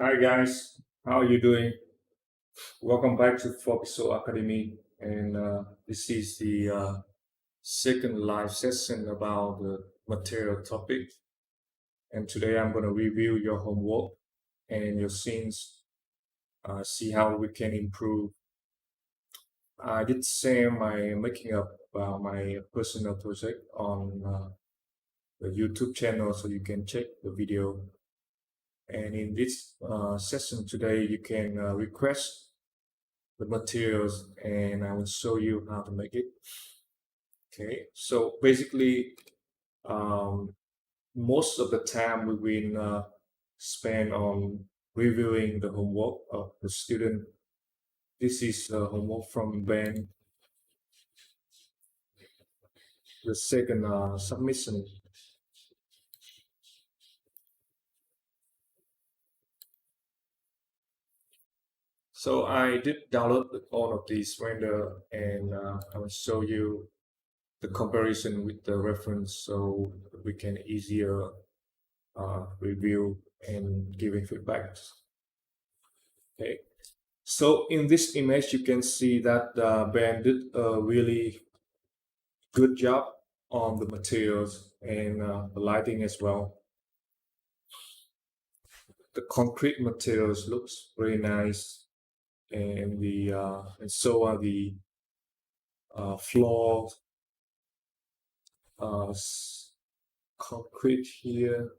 Hi guys, how are you doing? Welcome back to Focuso Academy, and this is the second live session about the material topic. And today I'm going to review your homework and your scenes, see how we can improve. I did share my making up my personal project on the YouTube channel, so you can check the video. And in this session today, you can request the materials and I will show you how to make it. Okay, so basically, um, most of the time we will spend on reviewing the homework of the student. This is homework from Ben, the second submission. So I did download all of these render and I will show you the comparison with the reference so we can easier review and giving feedback. Okay, so in this image, you can see that Ben did a really good job on the materials and the lighting as well. The concrete materials looks very nice, and so are the floor uh, concrete here.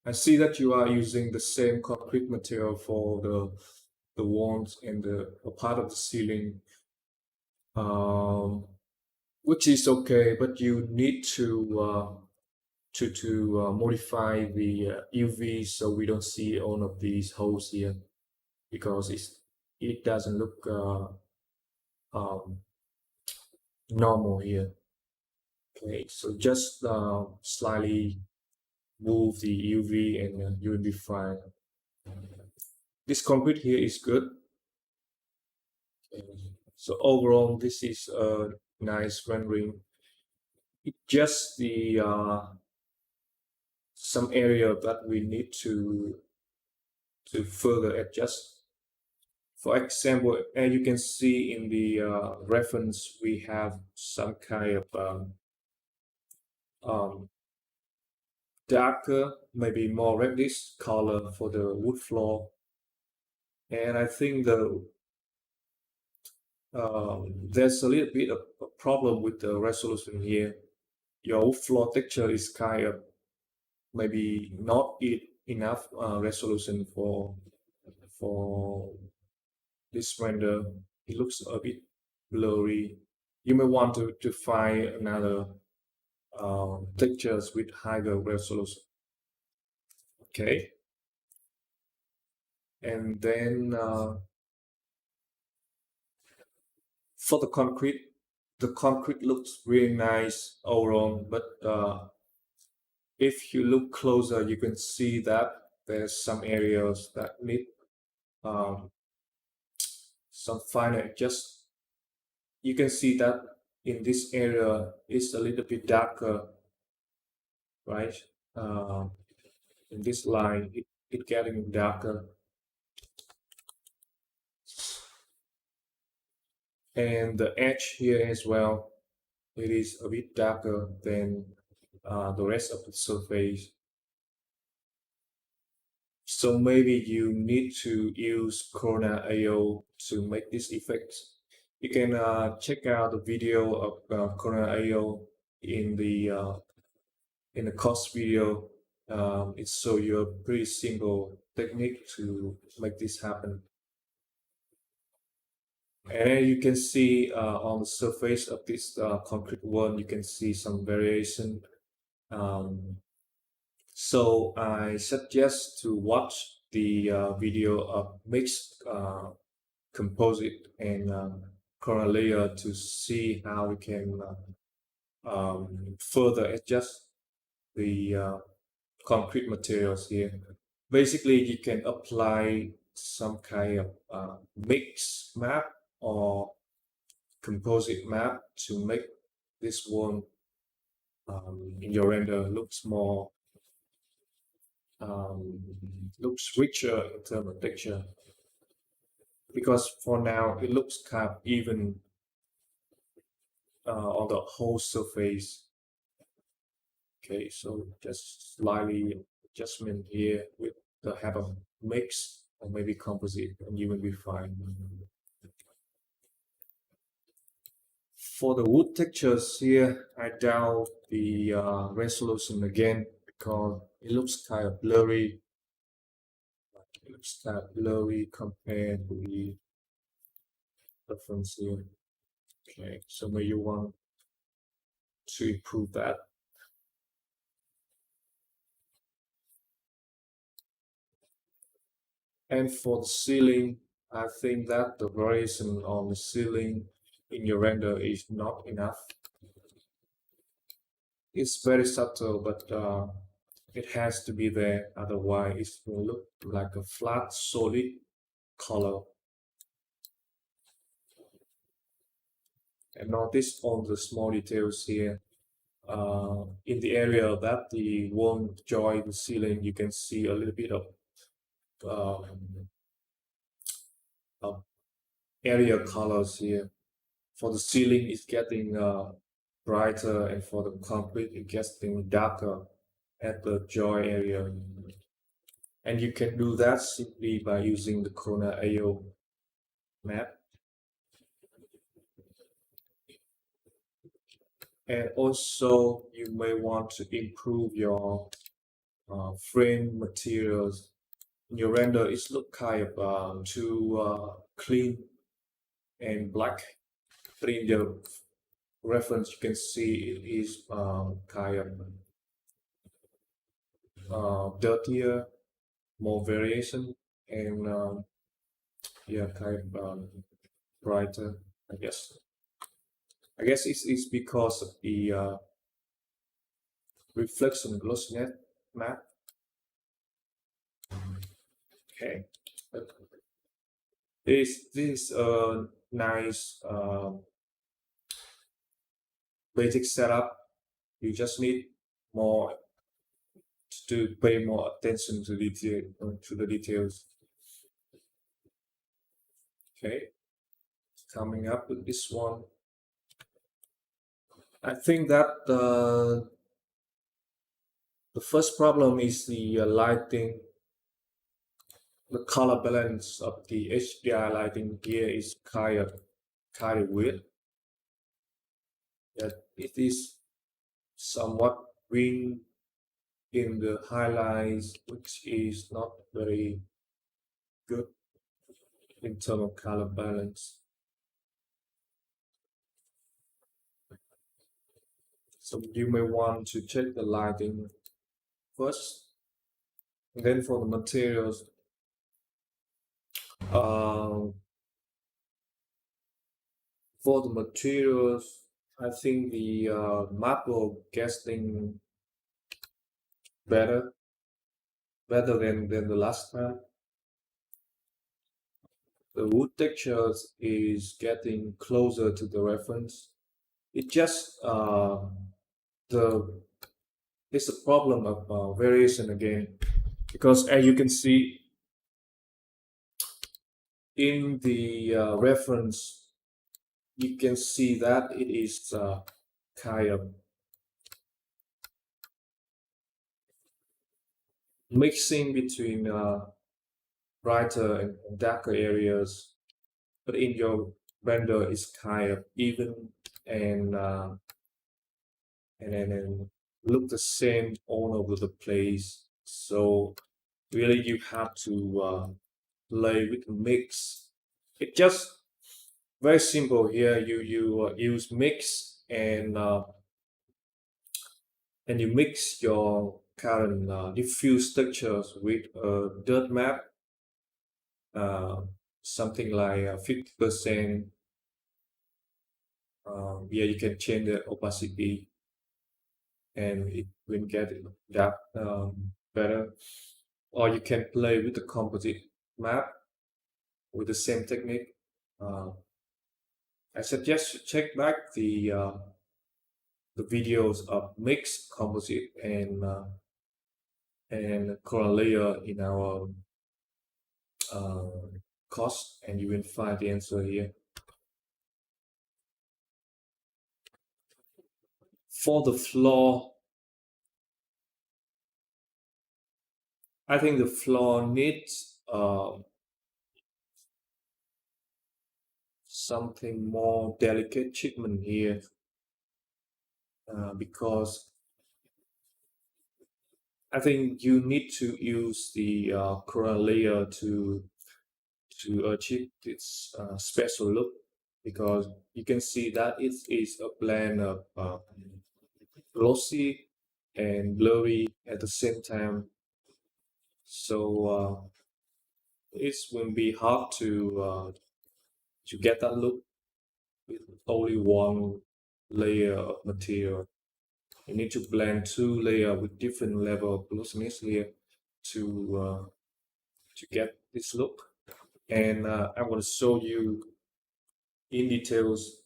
I see that you are using the same concrete material for the walls and the a part of the ceiling. Um, which is okay, but you need to modify the UV so we don't see all of these holes here because it doesn't look um, normal here. Okay, so just slightly move the UV and you will be fine. This concrete here is good. Okay. So overall, this is a nice rendering. It's just the some area that we need to further adjust. For example, as you can see in the reference, we have some kind of um, darker, maybe more reddish color for the wood floor. And I think there's a little bit of a problem with the resolution here. Your wood floor texture is kind of maybe not enough resolution for this render. It looks a bit blurry. You may want to find another textures with higher resolution. Okay, and then for the concrete looks really nice overall, but if you look closer, you can see that there's some areas that need um, some finer adjust. You can see that in this area it's a little bit darker, right? Uh, in this line, it getting darker. And the edge here as well, it is a bit darker than the rest of the surface. So maybe you need to use Coronator to make this effect. You can check out the video of Coronator in the course video. It shows you a pretty simple technique to make this happen. And you can see on the surface of this concrete one, you can see some variation. Um, so I suggest to watch the video of mixed composite and color layer to see how we can further adjust the concrete materials here. Basically, you can apply some kind of mix map or composite map to make this one in your render looks more um, looks richer in terms of texture, because for now it looks kind of even on the whole surface. Okay, so just slightly adjustment here with the help of mix or maybe composite, and you will be fine. For the wood textures here, I dial the resolution again because it looks kind of blurry. It looks kind of blurry compared to the reference here. Okay, so maybe you want to improve that. And for the ceiling, I think that the variation on the ceiling in your render is not enough. It's very subtle, but it has to be there. Otherwise, it will look like a flat, solid color. And notice all the small details here. In the area that the wall join the ceiling, you can see a little bit of area colors here. For the ceiling, it's getting brighter, and for the concrete, it's getting darker at the joy area. And you can do that simply by using the Coronator map. And also, you may want to improve your frame materials. In your render, it's look kind of too clean and black. But in the reference, you can see it is kind of dirtier, more variation, and yeah, kind of brighter, I guess. I guess it's because of the reflection glossiness map. Okay, but this a nice basic setup. You just need more to pay more attention to detail to the details. Okay, coming up with this one. I think that the first problem is the lighting. The color balance of the HDR lighting here is kind of weird. That it is somewhat green in the highlights, which is not very good in terms of color balance. So you may want to check the lighting first. And then for the materials, uh, I think the marble getting better, better than the last time. The wood textures is getting closer to the reference. It just the it's a problem of variation again, because as you can see in the reference, you can see that it is kind of mixing between brighter and darker areas, but in your render it's kind of even and and look the same all over the place. So really you have to play with the mix. It just very simple here. You use mix and you mix your current diffuse textures with a dirt map, uh, something like 50%. Yeah, you can change the opacity and it will get that better. Or you can play with the composite map with the same technique. Uh, I suggest you check back the videos of mixed composite and Coronator in our uh, course, and you will find the answer here. For the floor, I think the floor needs something more delicate treatment here because I think you need to use the corona layer to achieve this special look because you can see that it is a blend of glossy and blurry at the same time. So it will be hard to get that look with only one layer of material. You need to blend two layers with different level of glossiness here to to get this look. And I'm going to show you in details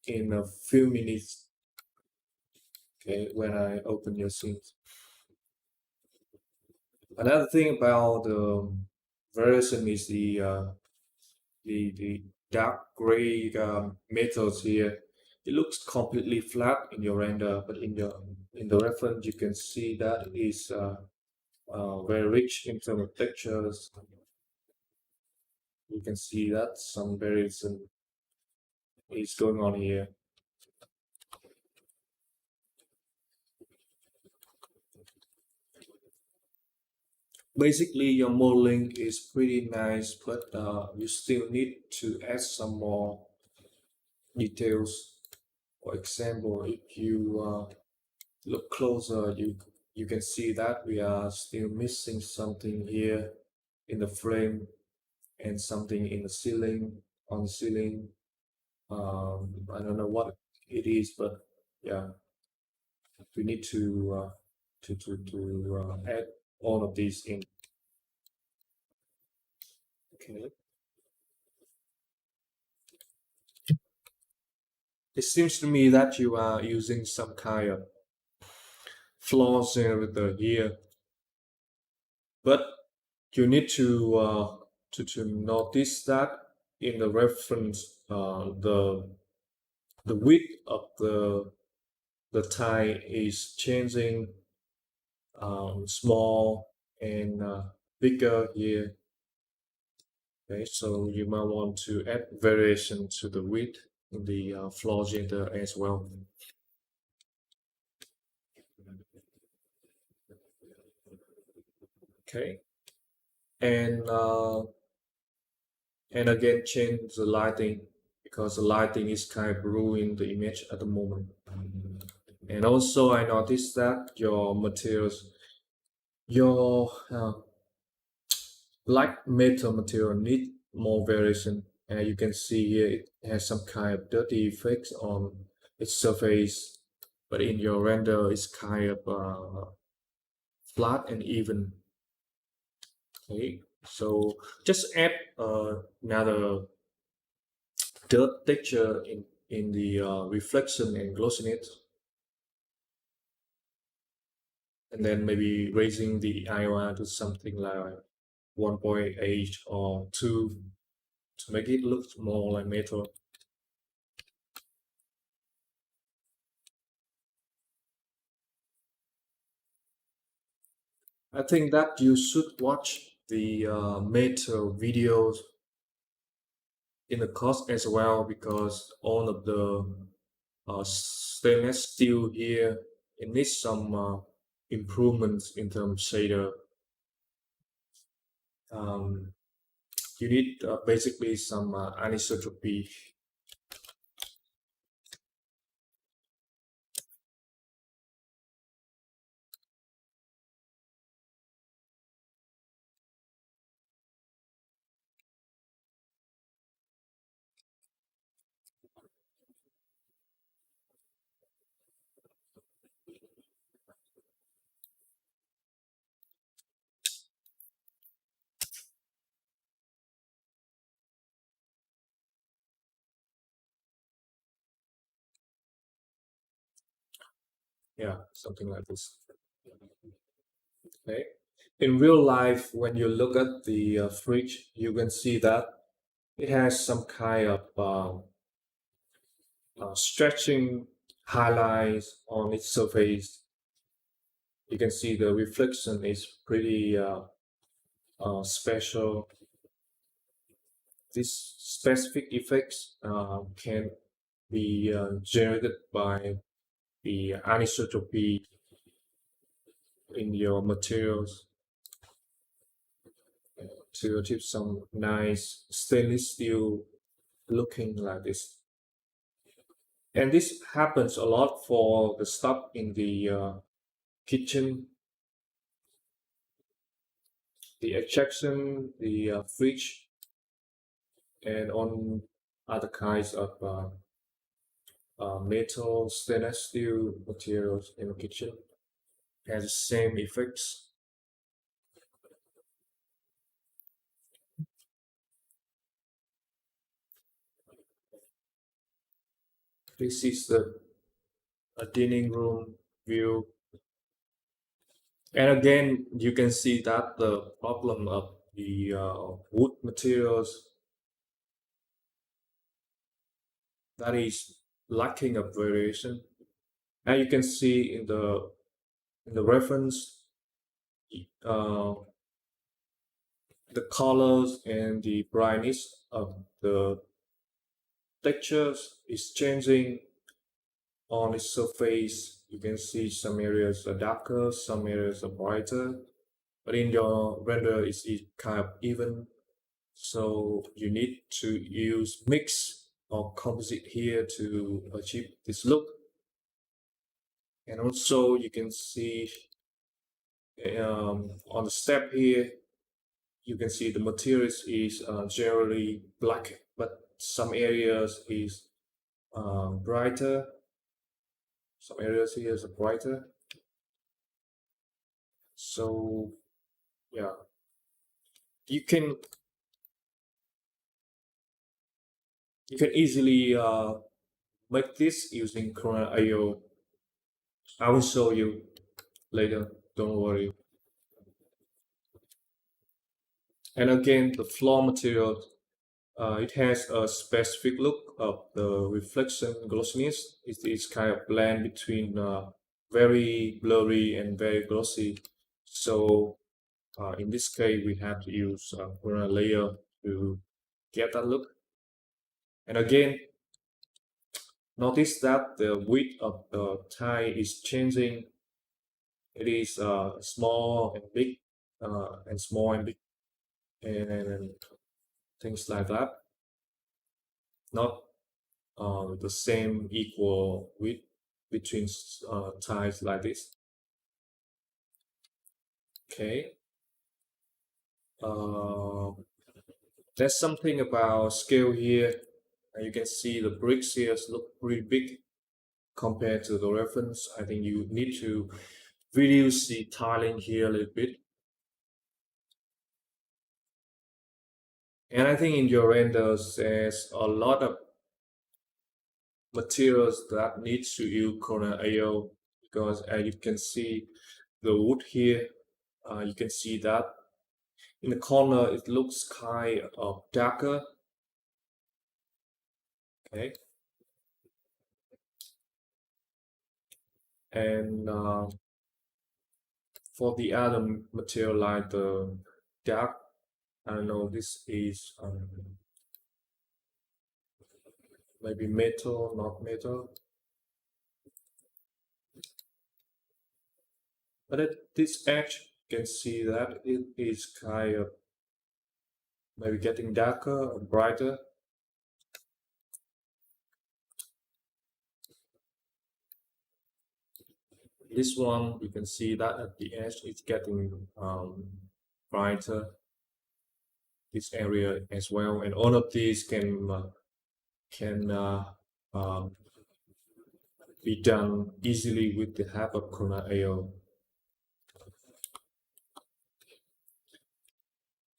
in a few minutes. Okay, when I open your scenes. Another thing about the version is the dark gray metals here. It looks completely flat in your render, but in the reference you can see that it is very rich in terms of textures. You can see that some variation is going on here. Basically, your modeling is pretty nice, but you still need to add some more details. For example, if you look closer, you can see that we are still missing something here in the frame and something in the ceiling, on the ceiling. I don't know what it is, but yeah, we need to add all of these in. Okay. It seems to me that you are using some kind of flaw generator here, but you need to notice that in the reference, the width of the tie is changing small and bigger here. Okay, so you might want to add variation to the width in the floor generator as well. Okay, and again change the lighting because the lighting is kind of ruining the image at the moment. And also I noticed that your materials, your black metal material need more variation. And you can see here it has some kind of dirty effects on its surface, but in your render it's kind of flat and even. Okay, so just add another dirt texture in the reflection and glossiness, and then maybe raising the IOR to something like 1.8 or 2 to make it look more like metal. I think that you should watch the metal videos in the course as well because all of the stainless steel here it needs some improvements in terms of shader. Um, you need basically some anisotropy. Yeah, something like this. Okay. In real life, when you look at the fridge, you can see that it has some kind of stretching highlights on its surface. You can see the reflection is pretty special. These specific effects can be generated by the anisotropy in your materials to achieve some nice stainless steel looking like this. And this happens a lot for the stuff in the kitchen, the ejection, the fridge, and on other kinds of metal, stainless steel materials in the kitchen. Has the same effects. This is the dining room view. And again, you can see that the problem of the wood materials that is lacking of variation. And you can see in the reference, uh, the colors and the brightness of the textures is changing on its surface. You can see some areas are darker, some areas are brighter, but in your render it's kind of even. So you need to use mix or composite here to achieve this look. And also you can see on the step here, you can see the materials is generally black, but some areas is brighter. Some areas here is brighter. So yeah, you can you can easily make this using Corona IO. I will show you later. Don't worry. And again, the floor material, it has a specific look of the reflection glossiness. It's kind of blend between very blurry and very glossy. So in this case, we have to use Corona layer to get that look. And again, notice that the width of the tie is changing. It is small and big, and small and big, and things like that. Not the same equal width between ties like this. Okay. Uh, there's something about scale here. You can see the bricks here look pretty big compared to the reference. I think you need to reduce the tiling here a little bit. And I think in your renders, there's a lot of materials that needs to use Corner AO because as you can see the wood here, you can see that in the corner it looks kind of darker. Okay, and for the other material like the dark, I don't know, this is maybe metal, not metal, but at this edge you can see that it is kind of maybe getting darker or brighter. This one you can see that at the edge it's getting brighter, this area as well, and all of these can um, be done easily with the help of Corona AO.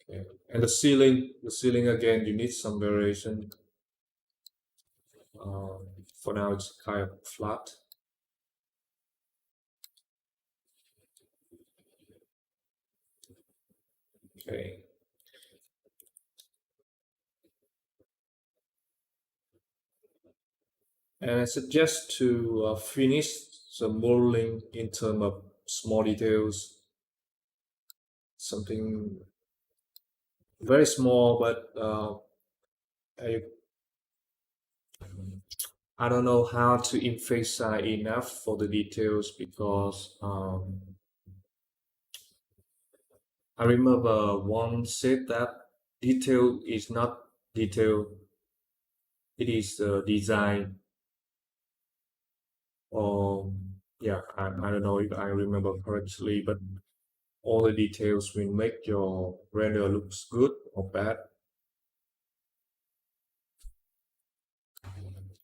Okay. And the ceiling again, you need some variation. For now, it's kind of flat. Okay. And I suggest to finish the modeling in terms of small details, something very small, but I, I don't know how to emphasize enough for the details because I remember one said that detail is not detail, it is design. Or yeah, I don't know if I remember correctly, but all the details will make your render looks good or bad.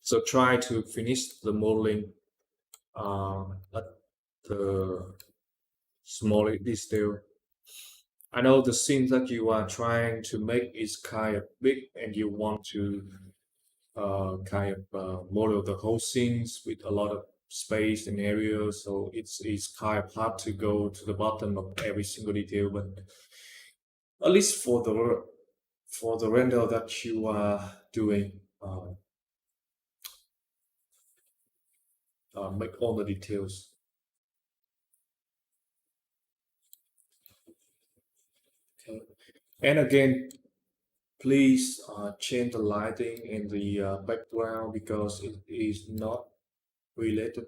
So try to finish the modeling at the smallest detail. I know the scene that you are trying to make is kind of big and you want to kind of model the whole scenes with a lot of space and area. So it's kind of hard to go to the bottom of every single detail, but at least for the render that you are doing, make all the details. Okay. And again, please change the lighting in the background because it is not related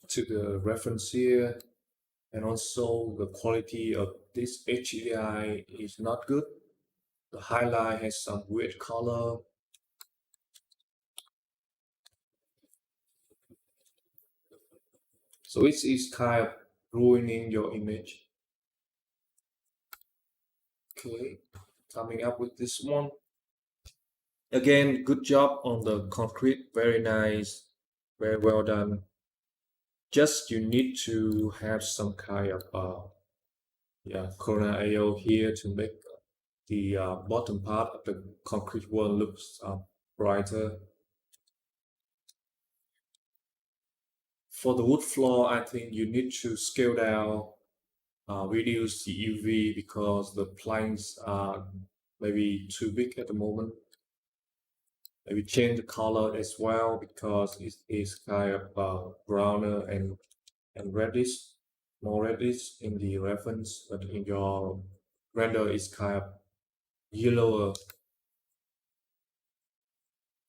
to the reference here. And also the quality of this HDI is not good. The highlight has some weird color. So it is kind of ruining your image. Okay, coming up with this one. Again, good job on the concrete. Very nice. Very well done. Just you need to have some kind of yeah, Coronator here to make the bottom part of the concrete wall looks brighter. For the wood floor, I think you need to scale down, reduce the UV because the planks are maybe too big at the moment. Maybe change the color as well because it is kind of browner and reddish, more reddish in the reference, but in your render is kind of yellower.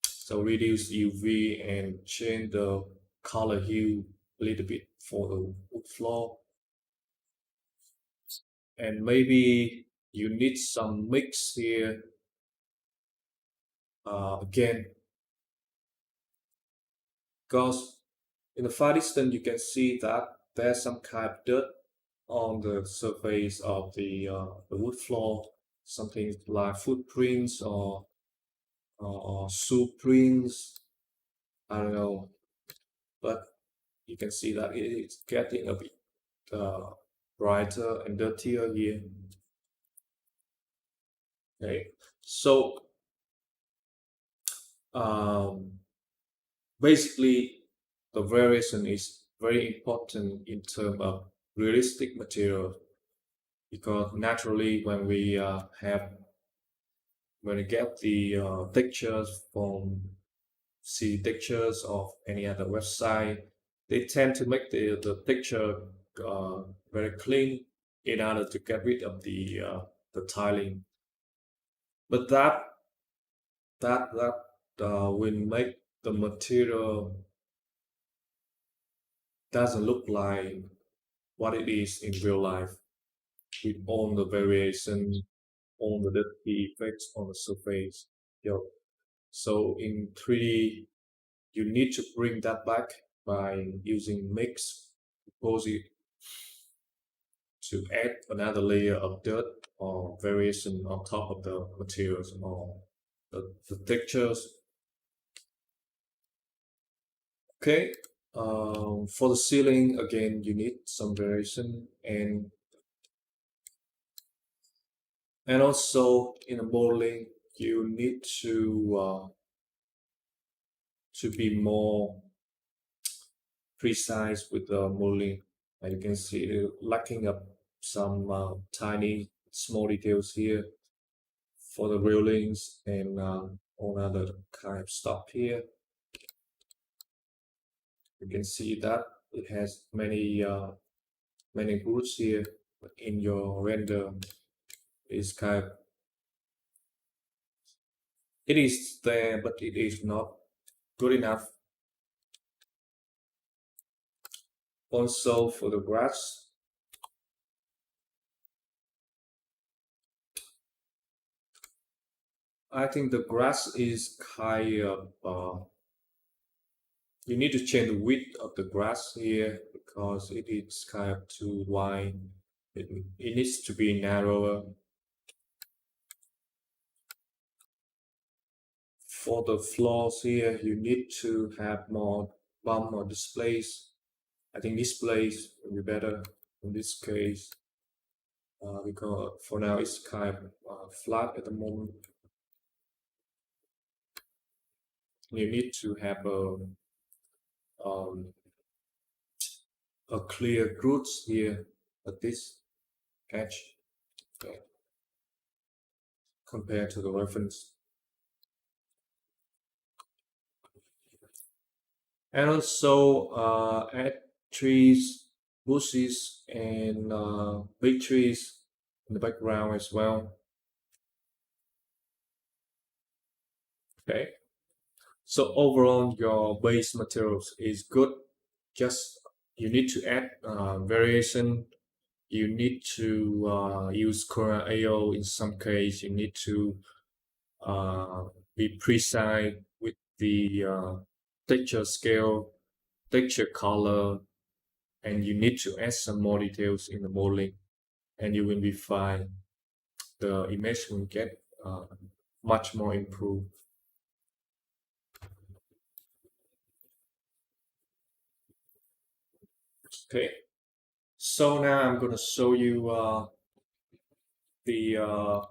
So reduce UV and change the color hue a little bit for the wood floor. And maybe you need some mix here. Again, because in the far distance you can see that there's some kind of dirt on the surface of the wood floor, something like footprints or shoe prints. I don't know, but you can see that it's getting a bit uh, brighter and dirtier here. Okay, so um, basically, the variation is very important in terms of realistic material because naturally, when we get the textures from see textures of any other website, they tend to make the picture very clean in order to get rid of the tiling. But that will make the material doesn't look like what it is in real life with all the variation, all the dirty effects on the surface. Yo. So in 3D, you need to bring that back by using mix composite to add another layer of dirt or variation on top of the materials or the textures. Okay, for the ceiling, again, you need some variation and also in the modeling, you need to be more precise with the molding. And you can see it lacking up some tiny small details here for the railings and all other kind of stuff here. You can see that it has many grooves here, but in your render is kind of it is there, but it is not good enough. Also for the grass, I think the grass is kind of you need to change the width of the grass here because it is kind of too wide. It needs to be narrower. For the floors here, you need to have more bump or displays. I think displays will be better in this case because for now it's kind of flat at the moment. You need to have um, a clear roots here at this edge compared to the reference. And also add trees, bushes, and big trees in the background as well. Okay. So overall, your base materials is good. Just you need to add variation. You need to use Coronator in some case. You need to be precise with the texture scale, texture color, and you need to add some more details in the modeling, and you will be fine. The image will get much more improved. Okay, so now I'm going to show you the uh,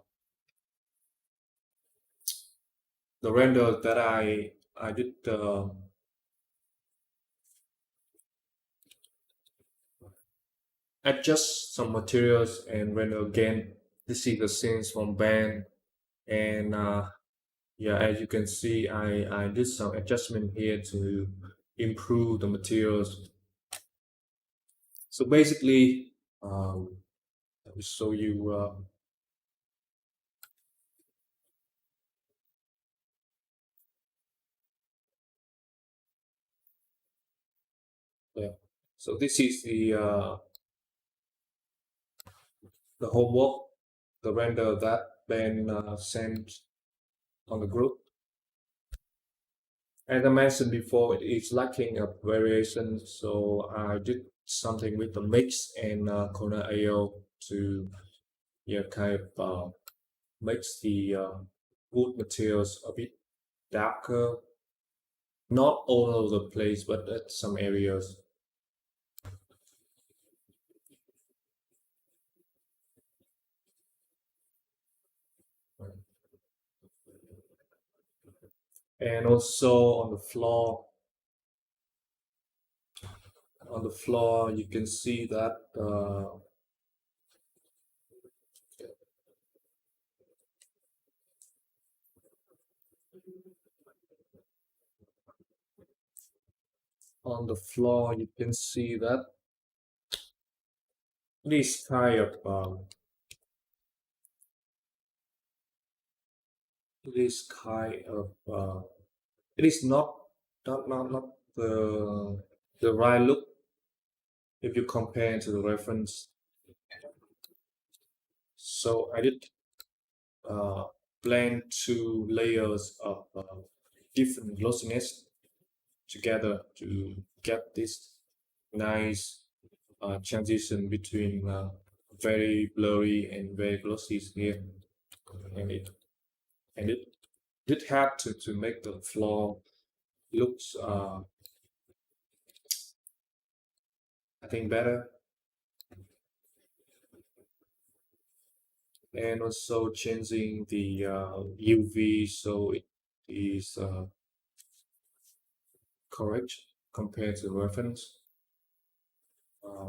the render that I did adjust some materials and render again. This is the scenes from band, and yeah, as you can see, I did some adjustment here to improve the materials. So basically, let me show you. Yeah. So this is the homework, the render that Ben sent on the group. As I mentioned before, it is lacking a variation, so I did something with the mix and Corner AO to yeah kind of makes the wood materials a bit darker, not all over the place, but at some areas. And also on the floor, you can see that on the floor you can see that this kind of this kind of it is not the right look if you compare to the reference. So I did uh, blend two layers of different glossiness together to get this nice transition between very blurry and very glossy here, and it did have to make the floor looks I think better, and also changing the UV so it is correct compared to reference.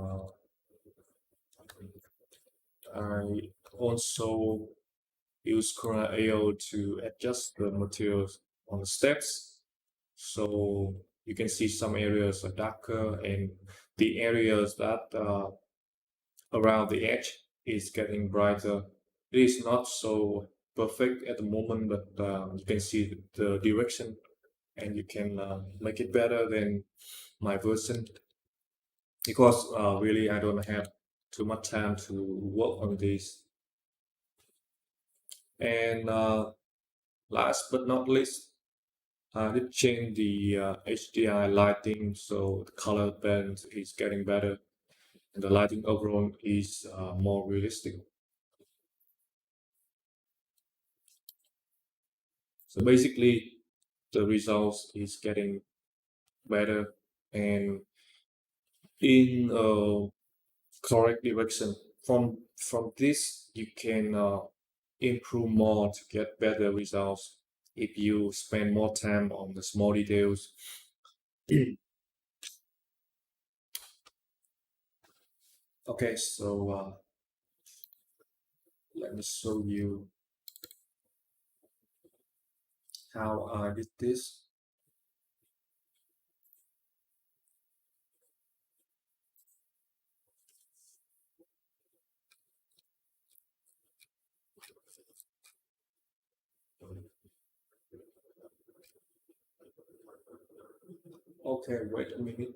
Uh, I also use Coronator to adjust the materials on the steps. So you can see some areas are darker and the areas that around the edge is getting brighter. It is not so perfect at the moment, but you can see the direction and you can make it better than my version because really I don't have too much time to work on this. And last but not least, I did change the HDI lighting so the color balance is getting better and the lighting overall is more realistic. So basically, the results is getting better and in correct direction. From this, you can improve more to get better results if you spend more time on the small details. Okay, so let me show you how I did this. Okay, wait a minute.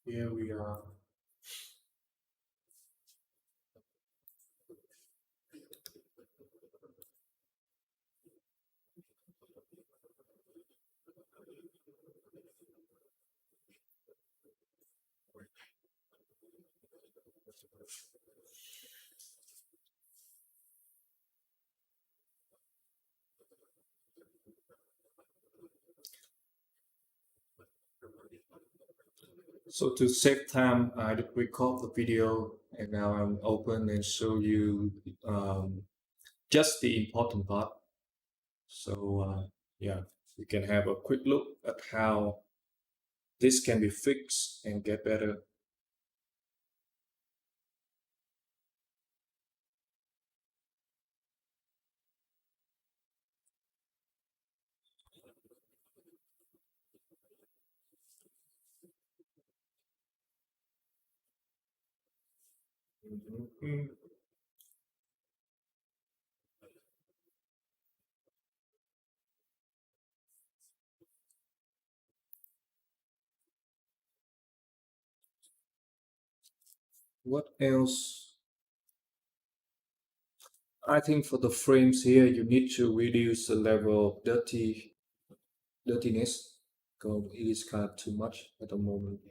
Here we are. So to save time, I did record the video and now I'm open and show you just the important part. So yeah, you can have a quick look at how this can be fixed and get better. Mhm. What else? I think for the frames here, you need to reduce the level of dirtiness because it is kind of too much at the moment.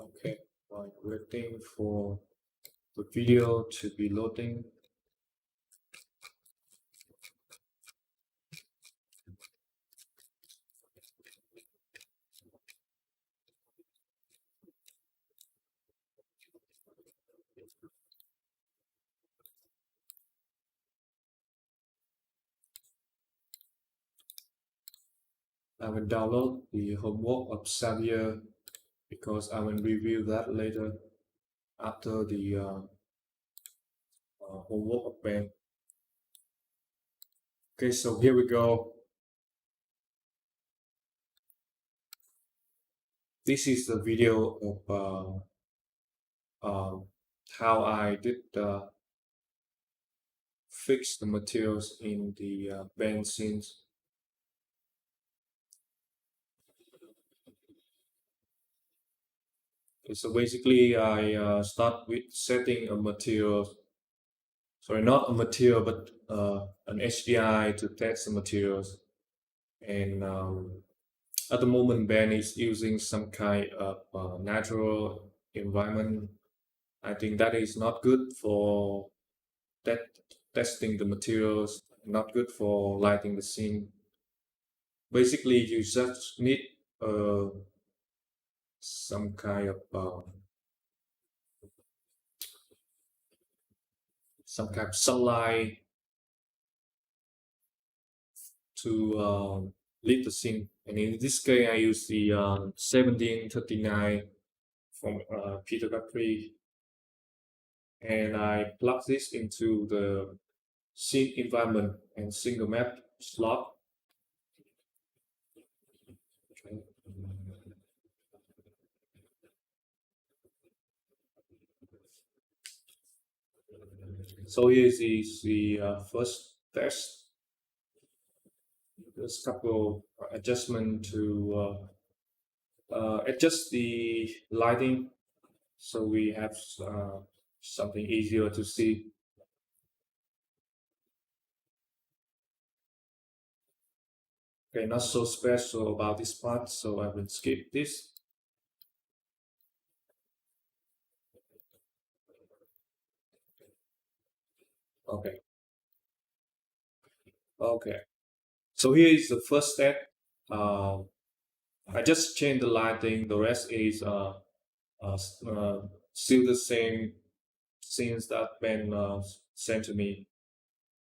Okay, while waiting for the video to be loading, I will download the homework of Xavier because I will review that later after the homework of Ben. Okay, so here we go. This is the video of how I did fix the materials in the bend scenes. Okay, so basically, I start with setting a material, sorry, not a material, but an HDI to test the materials. And at the moment, Ben is using some kind of natural environment. I think that is not good for that testing the materials, not good for lighting the scene. Basically, you just need uh, some kind of sunlight to lit the scene. And in this case, I use the 1739 from Peter Factory, and I plug this into the scene environment and single map slot. Okay. So here is the first test. There's a couple adjustment to adjust the lighting so we have something easier to see. Okay, not so special about this part, so I will skip this. Okay, okay. So here is the first step. Uh, I just change the lighting. The rest is still the same scenes that Ben sent to me.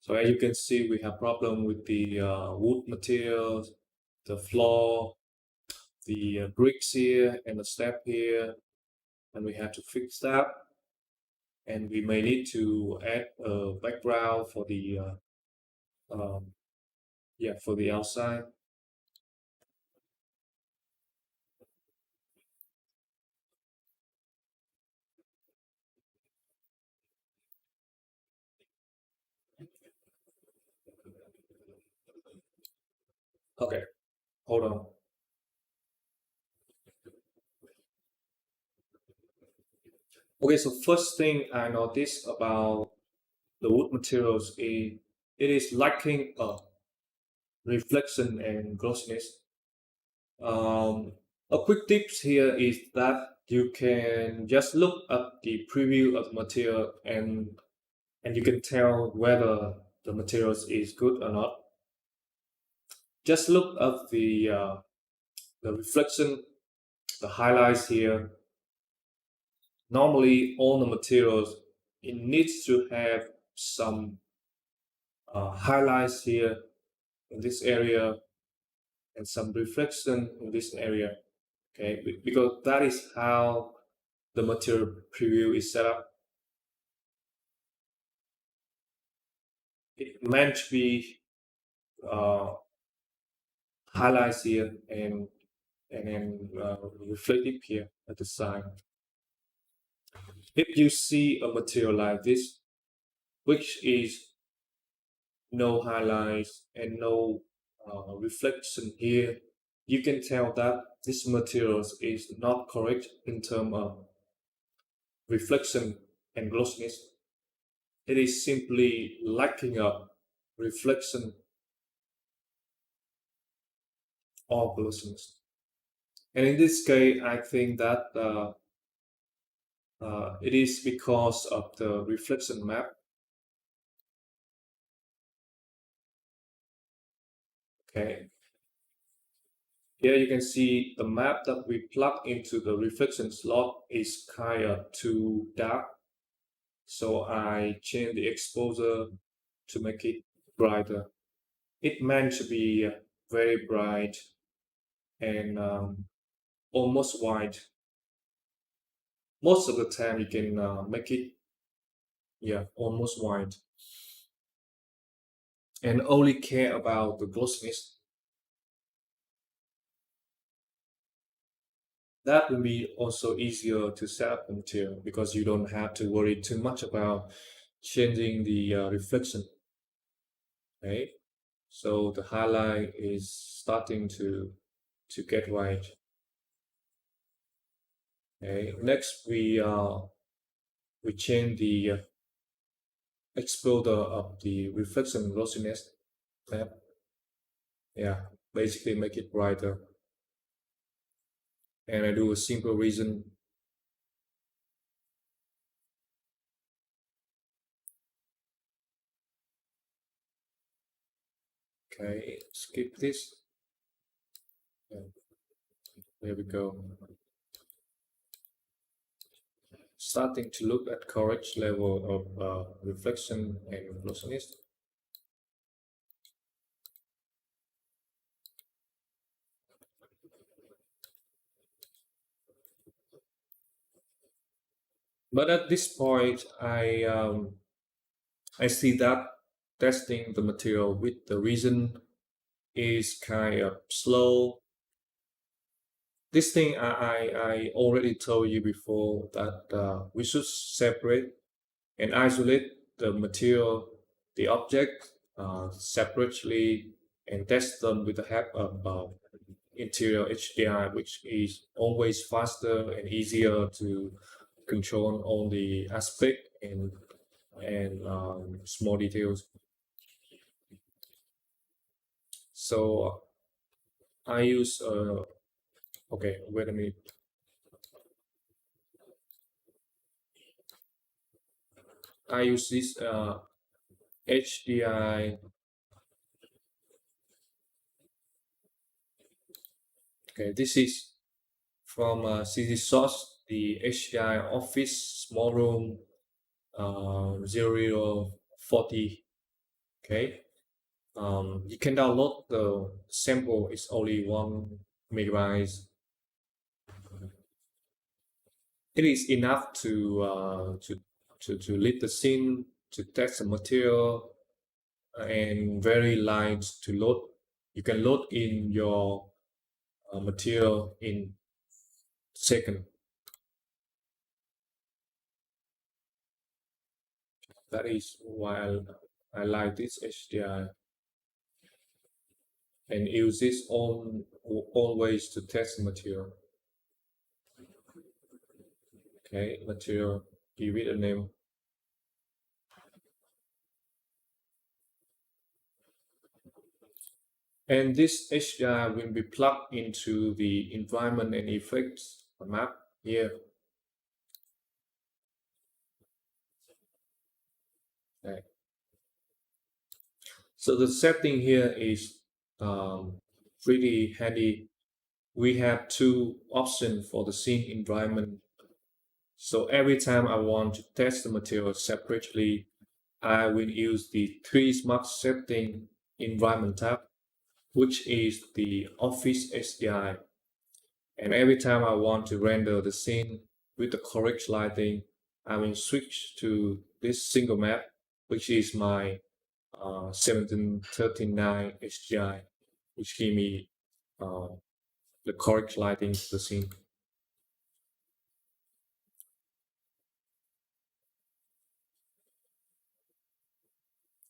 So as you can see, we have problem with the wood materials, the floor, the bricks here, and the step here, and we have to fix that. And we may need to add a background for the um, yeah, for the outside. Okay, hold on. Okay, so first thing I noticed about the wood materials is it is lacking reflection and glossiness. Um, a quick tips here is that you can just look at the preview of the material and you can tell whether the materials is good or not. Just look at the reflection, the highlights here. Normally, all the materials it needs to have some highlights here in this area and some reflection in this area. Okay, because that is how the material preview is set up. It meant to be uh, highlights here and then reflective here at the side. If you see a material like this, which is no highlights and no reflection here, you can tell that this material is not correct in terms of reflection and glossiness. It is simply lacking a reflection or glossiness. And in this case, I think that it is because of the reflection map. Okay, here you can see the map that we plug into the reflection slot is kind of too dark. So I change the exposure to make it brighter. It meant to be very bright and almost white. Most of the time you can make it, yeah, almost white. And only care about the glossiness. That will be also easier to set up the material because you don't have to worry too much about changing the reflection. Okay, so the highlight is starting to get right. Okay, next we change the exposure of the reflection glossiness map. Yeah, basically make it brighter. And I do a simple reason. Okay, skip this. And there we go. Starting to look at correct level of reflection and glossiness. But at this point, I see that testing the material with the reason is kind of slow. This thing I already told you before that we should separate and isolate the material, the object separately and test them with the help of interior HDI, which is always faster and easier to control all the aspect and small details. So I use okay, wait a minute. I use this HDI. Okay, this is from CC Source, the HDI Office Small Room 0040. Okay, you can download the sample. It's only 1 megabyte. It is enough to lead the scene, to test the material, and very light to load. You can load in your material in second. That is why I like this HDI and use this on always to test the material. Okay, material, give it a name. And this HDI will be plugged into the environment and effects map here. Okay. So the setting here is pretty handy. We have two options for the scene environment. So every time I want to test the material separately, I will use the 3 Smart Setting Environment tab, which is the Office HDI. And every time I want to render the scene with the correct lighting, I will switch to this single map, which is my 1739 HDI, which give me uh, the correct lighting to the scene.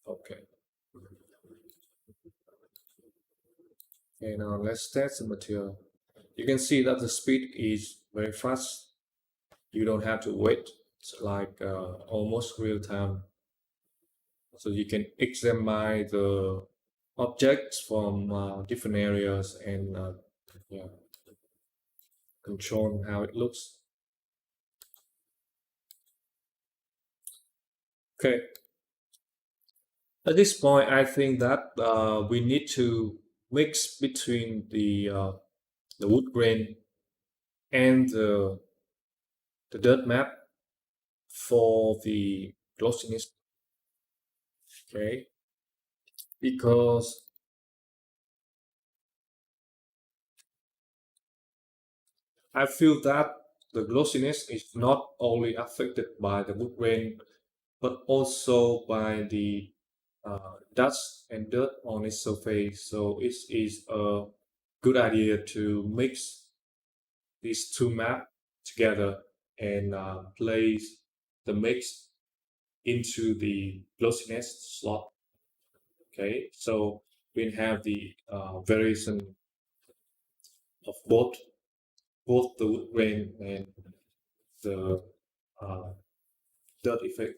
Okay. Okay, now let's test the material. You can see that the speed is very fast. You don't have to wait. It's like almost real time. So you can examine the objects from different areas and yeah, control how it looks. Okay, at this point, I think that we need to mix between the wood grain and the dirt map for the glossiness. Okay, because I feel that the glossiness is not only affected by the wood grain but also by the dust and dirt on its surface. So it is a good idea to mix these two maps together and place the mix into the glossiness slot. Okay, so we have the variation of both the wood grain and the uh, dirt effect.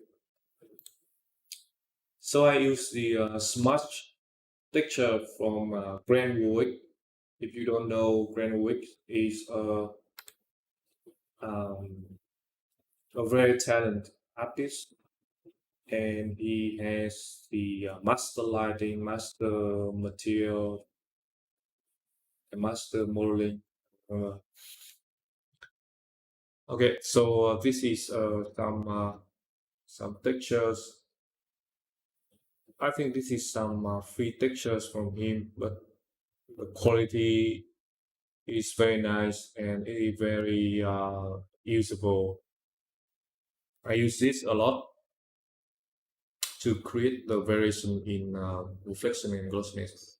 So I use the smudge texture from Grand Warwick. If you don't know, Grand Warwick is um, a very talented artist, and he has the master lighting, master material, and master modeling. Uh, okay, so this is some textures. I think this is some free textures from him, but the quality is very nice and it is very usable. I use this a lot to create the variation in reflection and glossiness.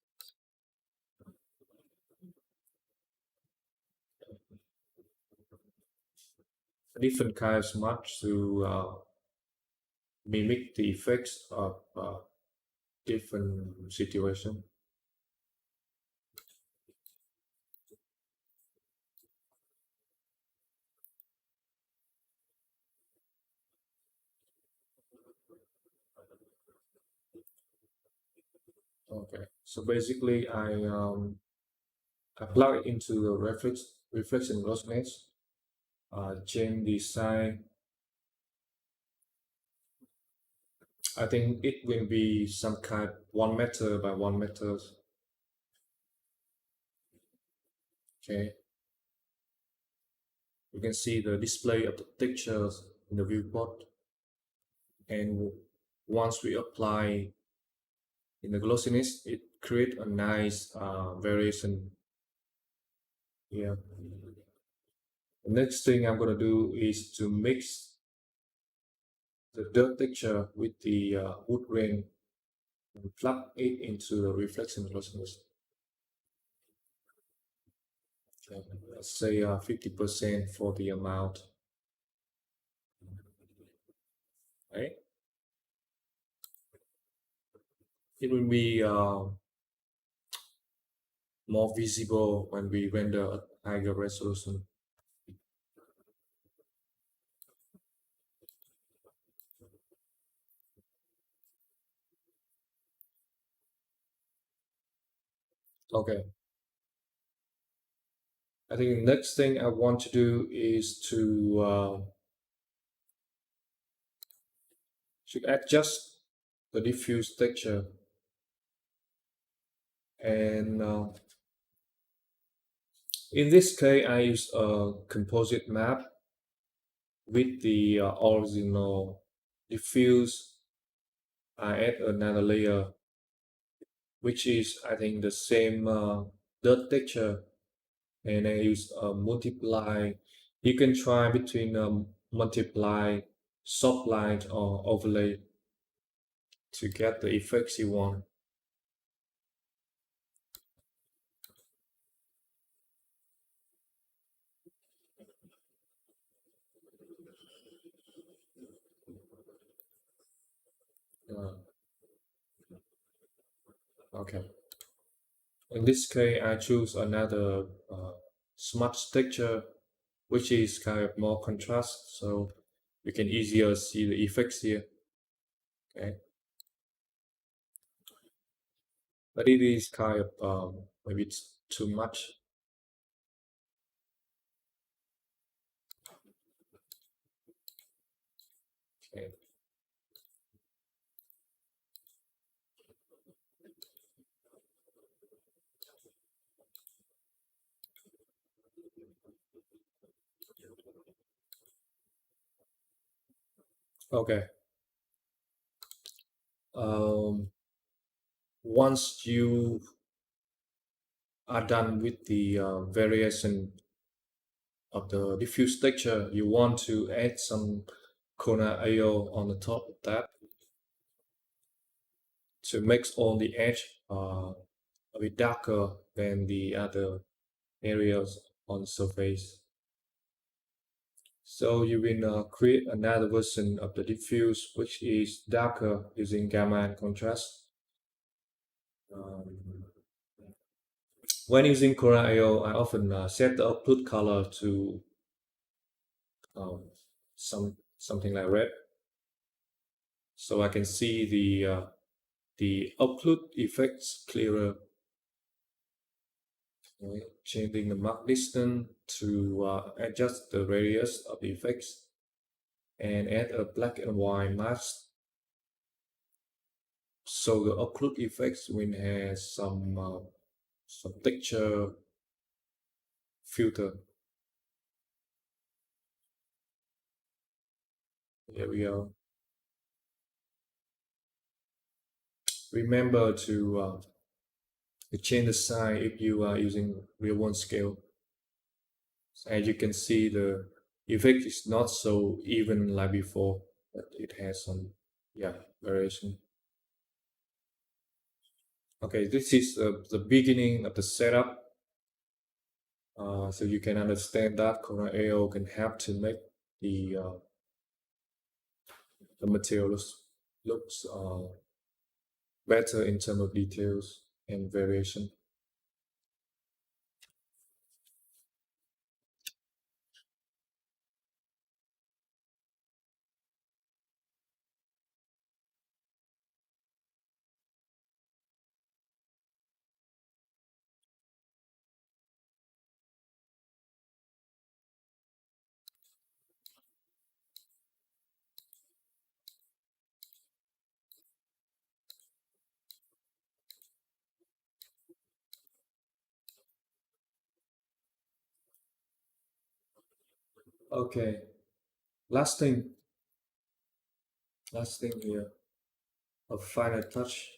Different kinds of smudge to mimic the effects of different situation. Okay, so basically I plug it into the reflection glossiness, change the size. I think it will be some kind 1 meter by 1 meter. Okay, you can see the display of the pictures in the viewport, and once we apply in the glossiness, it create a nice variation here. The next thing I'm gonna do is to mix the dirt texture with the wood grain and plug it into the reflection glossiness. Okay, let's say 50% for the amount. Right? It will be more visible when we render at higher resolution. Okay, I think the next thing I want to do is to adjust the diffuse texture, and in this case I use a composite map with the original diffuse. I add another layer which is I think the same dirt texture, and I use multiply. You can try between multiply, soft light, or overlay to get the effects you want. Uh, okay. In this case, I choose another smudge texture, which is kind of more contrast, so you can easier see the effects here. Okay, but it is kind of maybe it's too much. Okay, okay. Um, Once you are done with the variation of the diffuse texture, you want to add some Coronator on the top of that to make all the edge a bit darker than the other areas on the surface. So you will create another version of the diffuse which is darker using gamma and contrast. Um, when using Coronator, I often set the output color to um, something like red, so I can see the output effects clearer. Okay. Changing the mark distance to adjust the radius of the effects and add a black and white mask. So the output effects will have some texture filter. Here we go. Remember to change the size if you are using real one scale. As you can see, the effect is not so even like before, but it has some, yeah, variation. Okay, this is the beginning of the setup. So you can understand that Corona AO can help to make the materials looks better in terms of details and variation. Okay, last thing, last thing here, a final touch.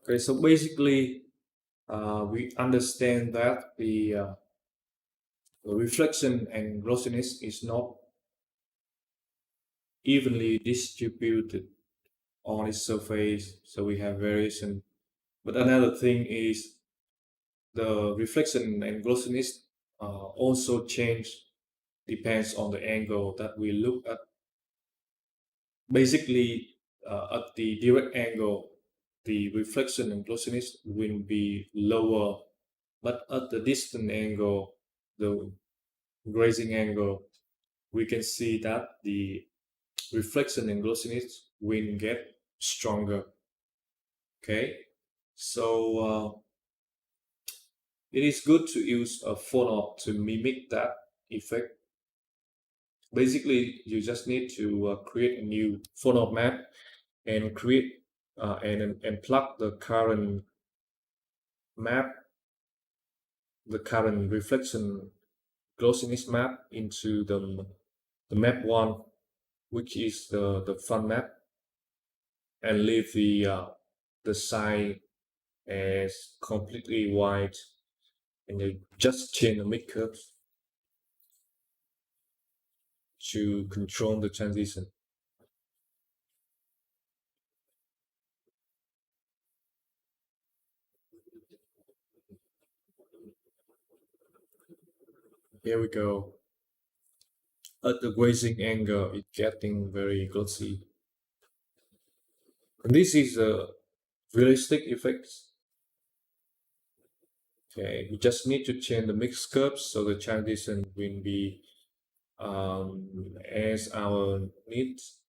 Okay, so basically, we understand that the reflection and glossiness is not evenly distributed on its surface, so we have variation. But another thing is the reflection and glossiness also change depends on the angle that we look at. Basically, at the direct angle, the reflection and glossiness will be lower, but at the distant angle, the grazing angle, we can see that the reflection and glossiness will get stronger. Okay, so it is good to use a phono to mimic that effect. Basically, you just need to create a new phono map and create and plug map, the current reflection glossiness map into the map one, which is the front map, and leave the side as completely white, and you just change the mid curves to control the transition. Here we go. At the grazing angle, it's getting very glossy. And this is a realistic effect. Okay, we just need to change the mix curves so the transition will be as our needs.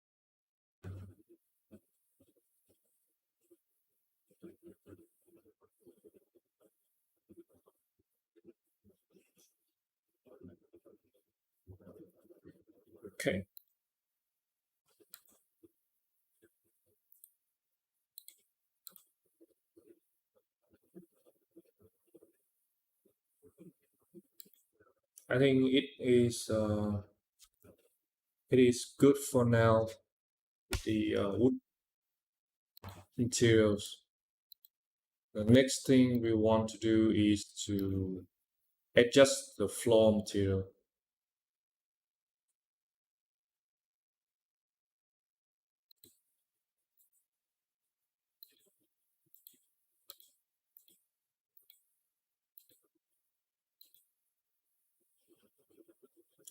Okay, I think it is good for now. The wood materials. The next thing we want to do is to adjust the floor material.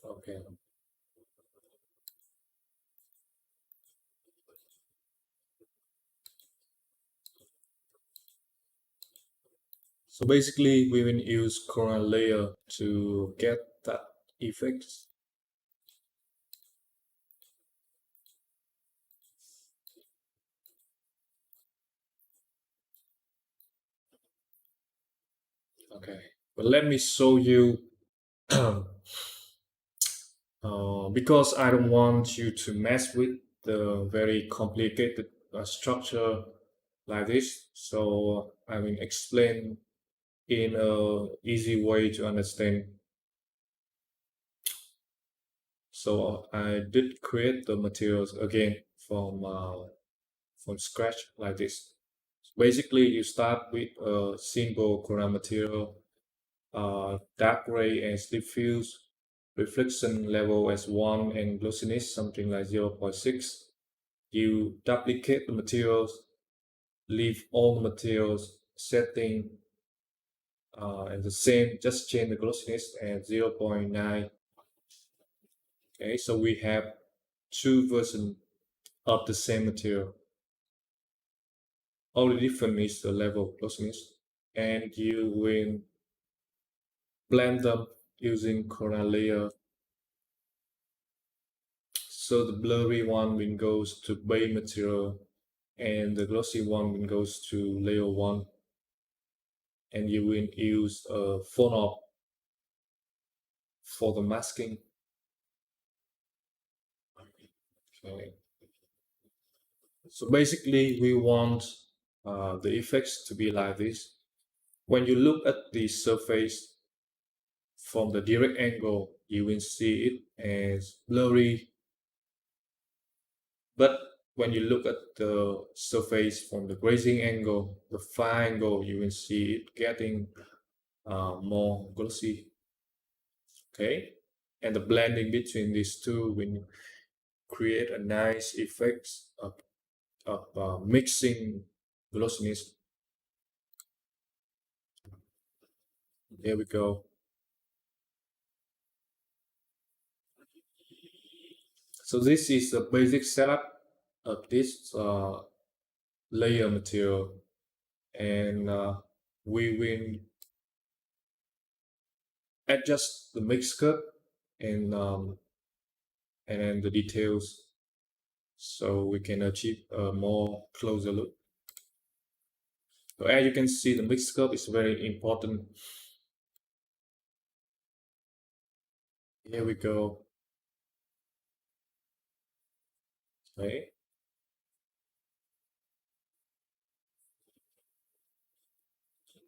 Okay. So basically, we will use Corona layer to get that effect. Okay, but let me show you because I don't want you to mess with the very complicated structure like this. So I will explain in a easy way to understand. So I did create the materials again from scratch like this. Basically, you start with a simple Quran material, dark gray as diffuse, reflection level as 1, and glossiness something like 0.6. You duplicate the materials, leave all the materials setting and the same, just change the glossiness at 0.9. Okay, so we have two versions of the same material. Only different is the level of glossiness, and you will blend them using Corona layer. So the blurry one will goes to base material, and the glossy one will goes to layer 1, and you will use a phone for the masking. Okay. So basically, we want the effects to be like this. When you look at the surface from the direct angle, you will see it as blurry. But when you look at the surface from the grazing angle, the far angle, you will see it getting more glossy. Okay, and the blending between these two will create a nice effect of mixing glossiness. There we go. So this is the basic setup of this layer material, and we will adjust the mix curve and then the details so we can achieve a more closer look. So as you can see, the mix curve is very important. Here we go. Okay.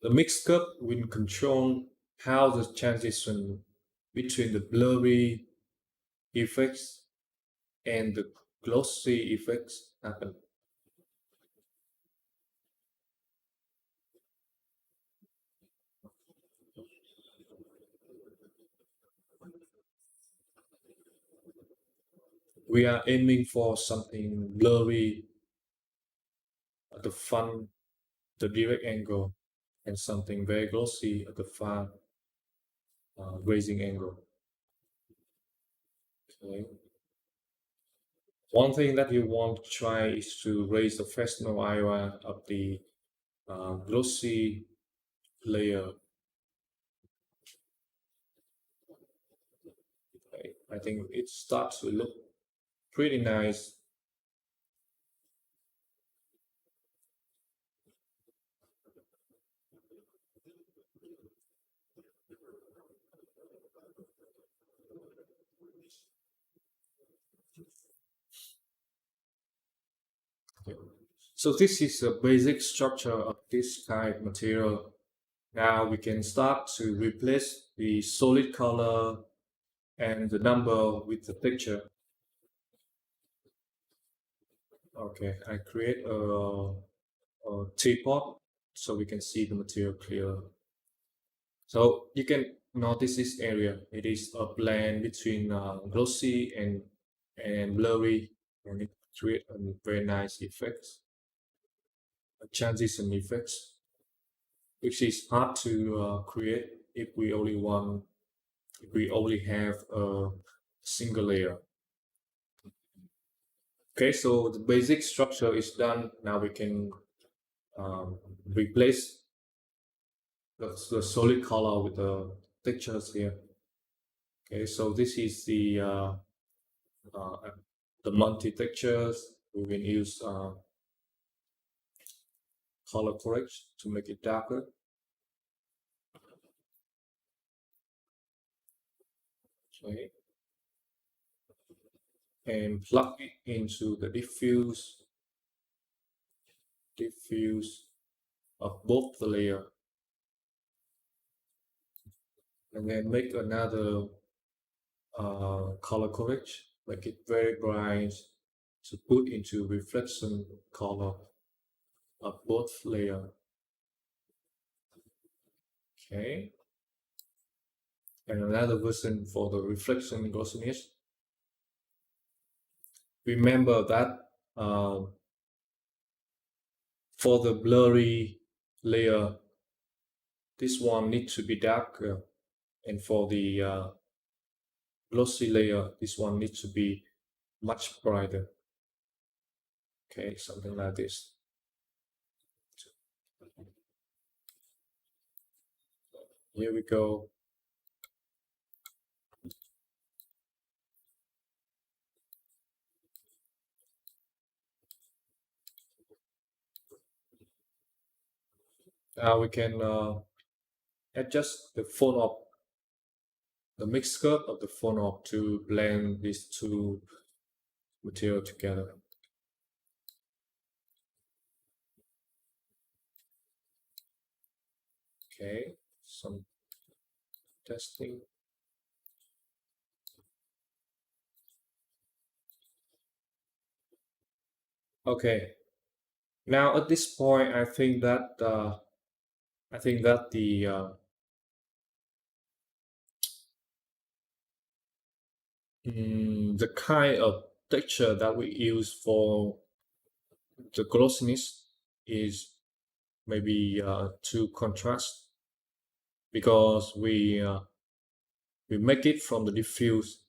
The mix curve will control how the transition between the blurry effects and the glossy effects happen. We are aiming for something blurry at the front, the direct angle, and something very glossy at the far grazing angle. Okay. One thing that you want to try is to raise the Fresnel area of the glossy layer. Okay. I think it starts to look pretty nice. Okay. So this is the basic structure of this kind of material. Now we can start to replace the solid color and the number with the picture. Okay, I create a teapot so we can see the material clearer. So you can notice this area. It is a blend between glossy and blurry, and it create a very nice effect, a transition effect, which is hard to create if we only want, if we only have a single layer. Okay, so the basic structure is done. Now we can um, replace the solid color with the textures here. Okay, so this is uh, the multi textures. We will use color correction to make it darker. Okay, and plug it into the diffuse of both the layer, and then make another color correction, make it very bright to put into reflection color of both layer. Okay, and another version for the reflection glossiness. Remember that for the blurry layer, this one needs to be darker, and for the glossy layer, this one needs to be much brighter. Okay, something like this. Here we go. Now we can adjust the phone up, the mix curve of the phone up to blend these two material together. Okay, some testing. Okay, now at this point, I think that the kind of texture that we use for the glossiness is maybe too contrast because we make it from the diffuse,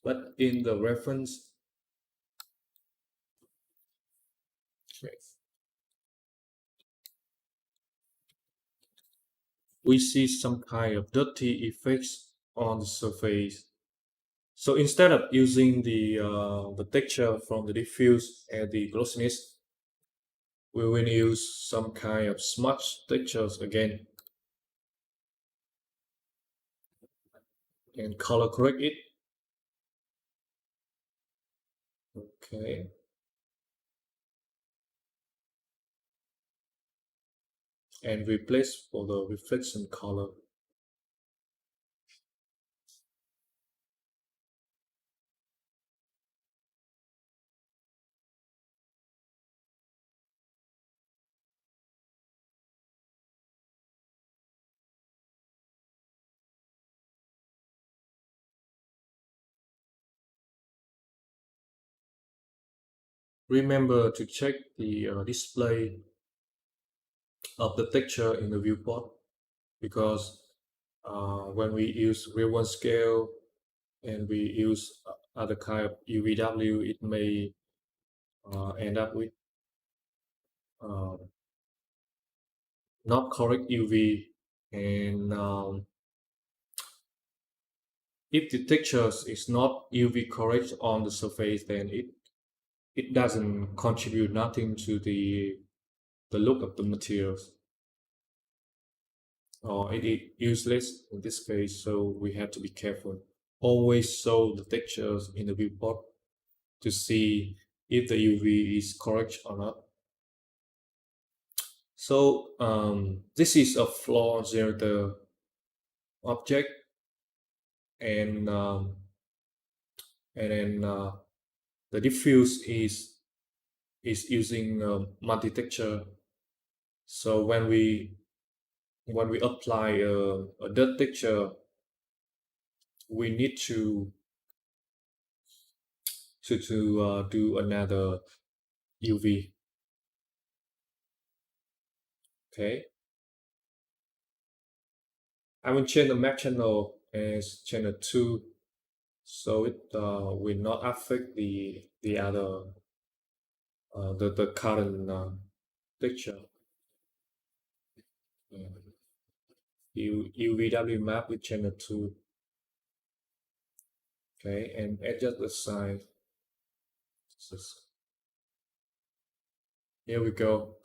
but in the reference, okay, we see some kind of dirty effects on the surface. So instead of using the texture from the diffuse and the glossiness, we will use some kind of smudge textures again and color correct it. Okay, and replace for the reflection color. Remember to check the display of the texture in the viewport because when we use real one scale and we use other kind of UVW, it may end up with uh, not correct UV. And if the texture is not UV correct on the surface, then it doesn't contribute nothing to the look of the materials, or it is useless in this case. So we have to be careful. Always show the textures in the viewport to see if the UV is correct or not. So this is a floor generator object, and then the diffuse is using multi-texture. So when we apply a dirt texture, we need to do another UV. Okay, I will change the map channel as channel 2 so it will not affect the other the current texture. Mm. UVW map with channel 2. Okay, and adjust the size. Here we go.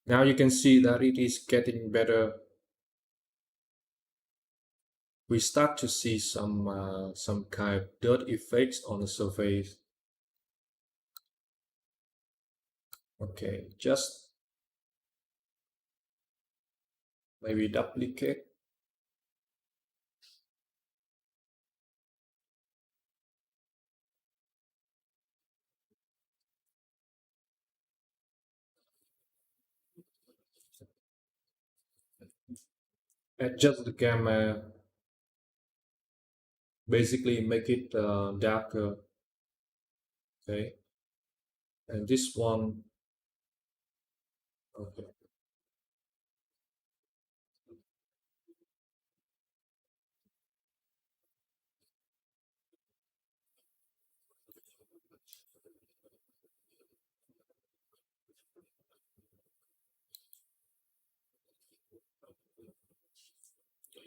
Now you can see that it is getting better. We start to see some kind of dirt effects on the surface. Okay, just maybe duplicate. Adjust the gamma. Basically make it darker. Okay, and this one. Okay,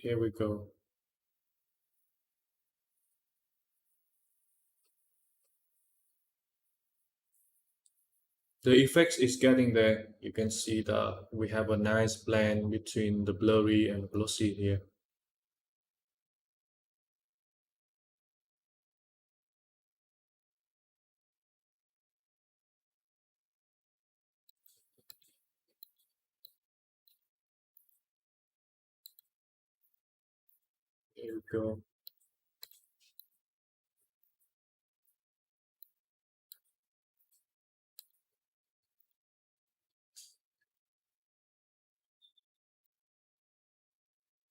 here we go. The effects is getting there. You can see that we have a nice blend between the blurry and glossy here. Here we go.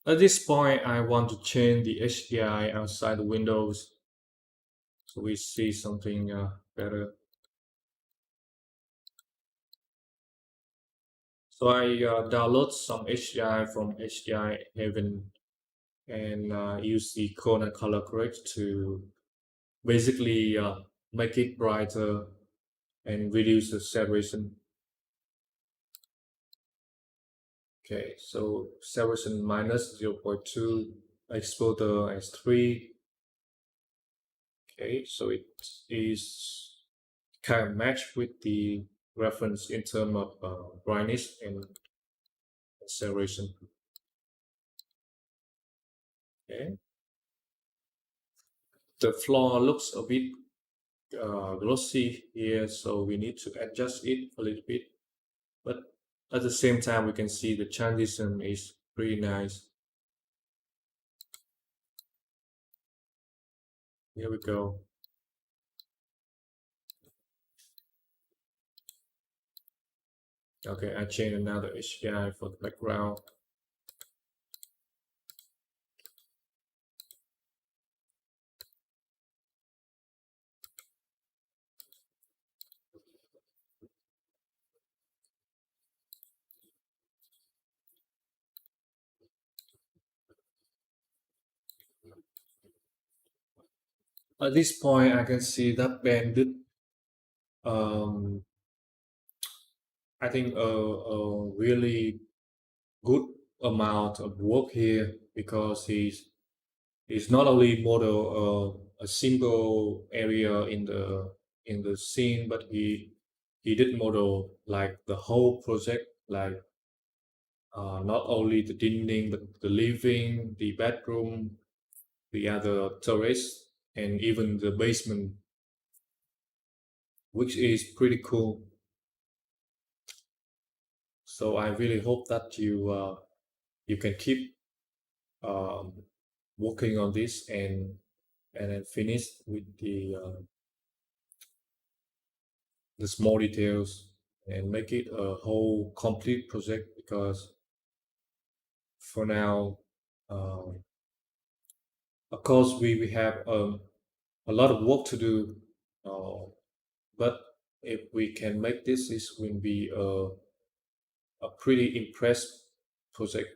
At this point, I want to change the HDI outside the windows so we see something better. So I download some HDI from HDI Heaven and use the Corona color correct to basically make it brighter and reduce the saturation. Okay, so saturation minus 0.2, exposure as 3. Okay, so it is kind of matched with the reference in terms of brightness and saturation. Okay, the floor looks a bit glossy here, so we need to adjust it a little bit. But at the same time, we can see the transition is pretty nice. Here we go. Okay, I change another HDI for the background. At this point, I can see that bandit. Um, I think a really good amount of work here because he's not only model a single area in the scene, but he did model like the whole project, like not only the dinding, but the living, the bedroom, the other terrace, and even the basement, which is pretty cool. So I really hope that you can keep um, working on this and then finish with the small details and make it a whole complete project because for now, um, of course, we have a lot of work to do, but if we can make this will be a pretty impressed project.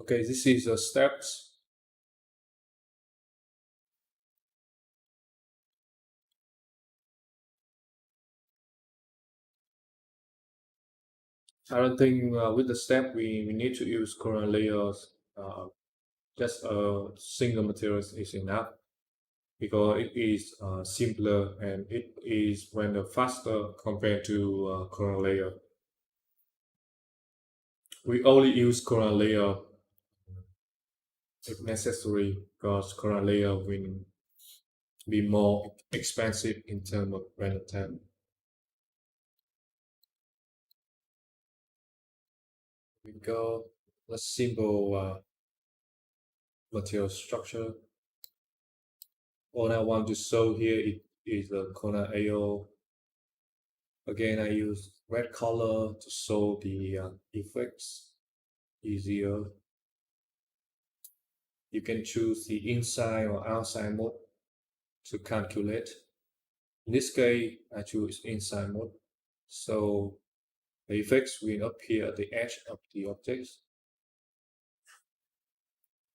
Okay, this is the steps. I don't think with the step we need to use corner layers. Just a single material is enough because it is simpler and it is render faster compared to corner layer. We only use corner layer if necessary because corner layer will be more expensive in terms of render time. We go a simple material structure. All I want to show here is the corner AO. Again, I use red color to show the effects easier. You can choose the inside or outside mode to calculate. In this case, I choose inside mode. So the effects will appear at the edge of the objects.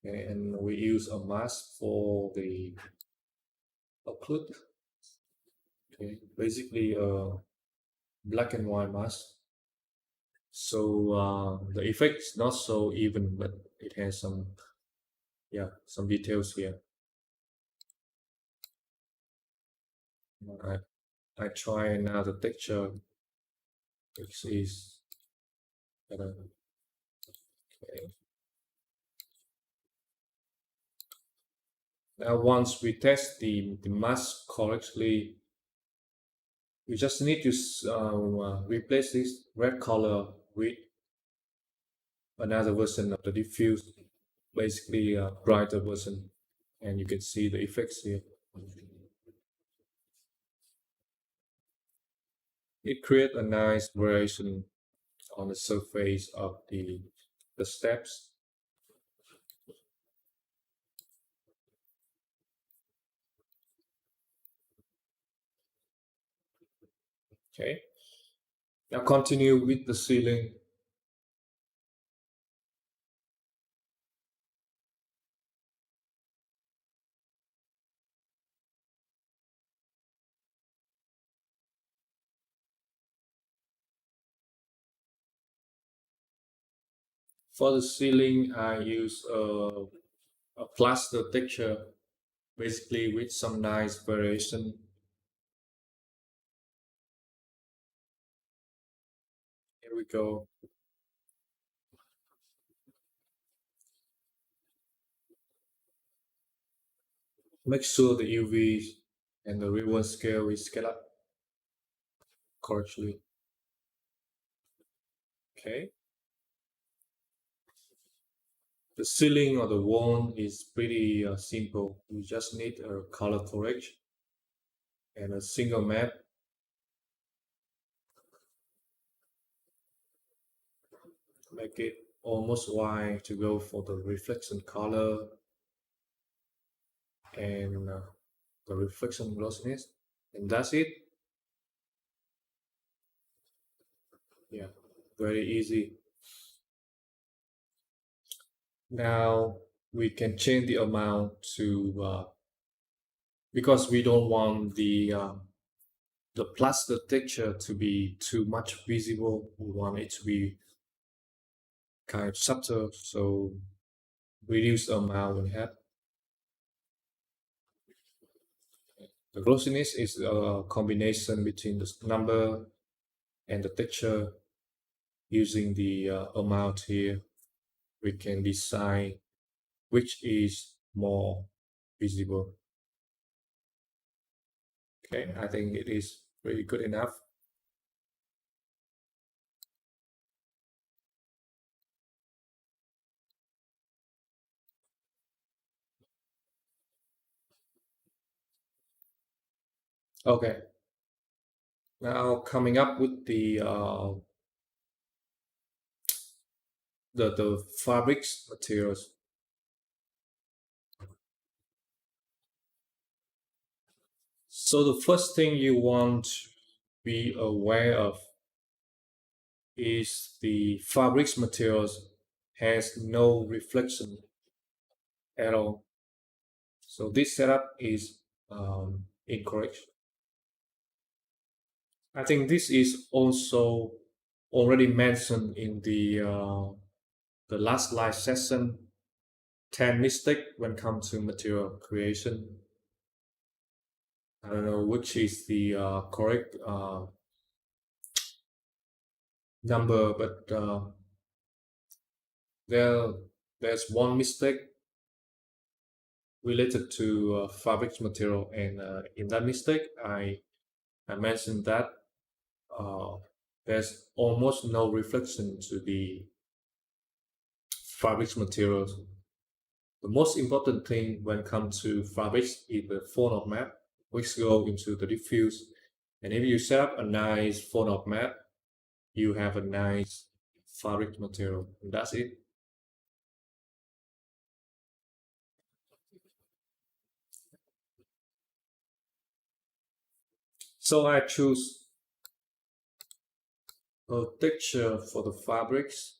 And we use a mask for the occlude. Okay, basically a black and white mask. So the effect is not so even, but it has some details here. I I try now the texture, which is better. Okay. Now once we test the mask correctly, we just need to replace this red color with another version of the diffuse, basically a brighter version, and you can see the effects here. It creates a nice variation on the surface of the steps. Okay. Now continue with the ceiling. For the ceiling, I use a plaster texture, basically with some nice variation. Here we go. Make sure the UV and the ribbon scale is scaled up correctly. Okay. The ceiling or the wall is pretty simple. You just need a color correction and a single map. Make it almost white to go for the reflection color and the reflection glossiness. And that's it. Yeah, very easy. Now we can change the amount to because we don't want the plaster texture to be too much visible. We want it to be kind of subtle, so reduce the amount we have. The glossiness is a combination between the number and the texture. Using the amount here, we can decide which is more visible. Okay, I think it is pretty good enough. Okay, now coming up with the fabrics materials. So the first thing you want to be aware of is the fabrics materials has no reflection at all. So this setup is incorrect. I think this is also already mentioned in the last live session, 10 mistake when come to material creation. I don't know which is the correct number, but there there's one mistake related to fabric material, and in that mistake, I mentioned that uh, there's almost no reflection to the fabric materials. The most important thing when it comes to fabrics is the phono map, which go into the diffuse. And if you set up a nice phono map, you have a nice fabric material. And that's it. So I choose a texture for the fabrics,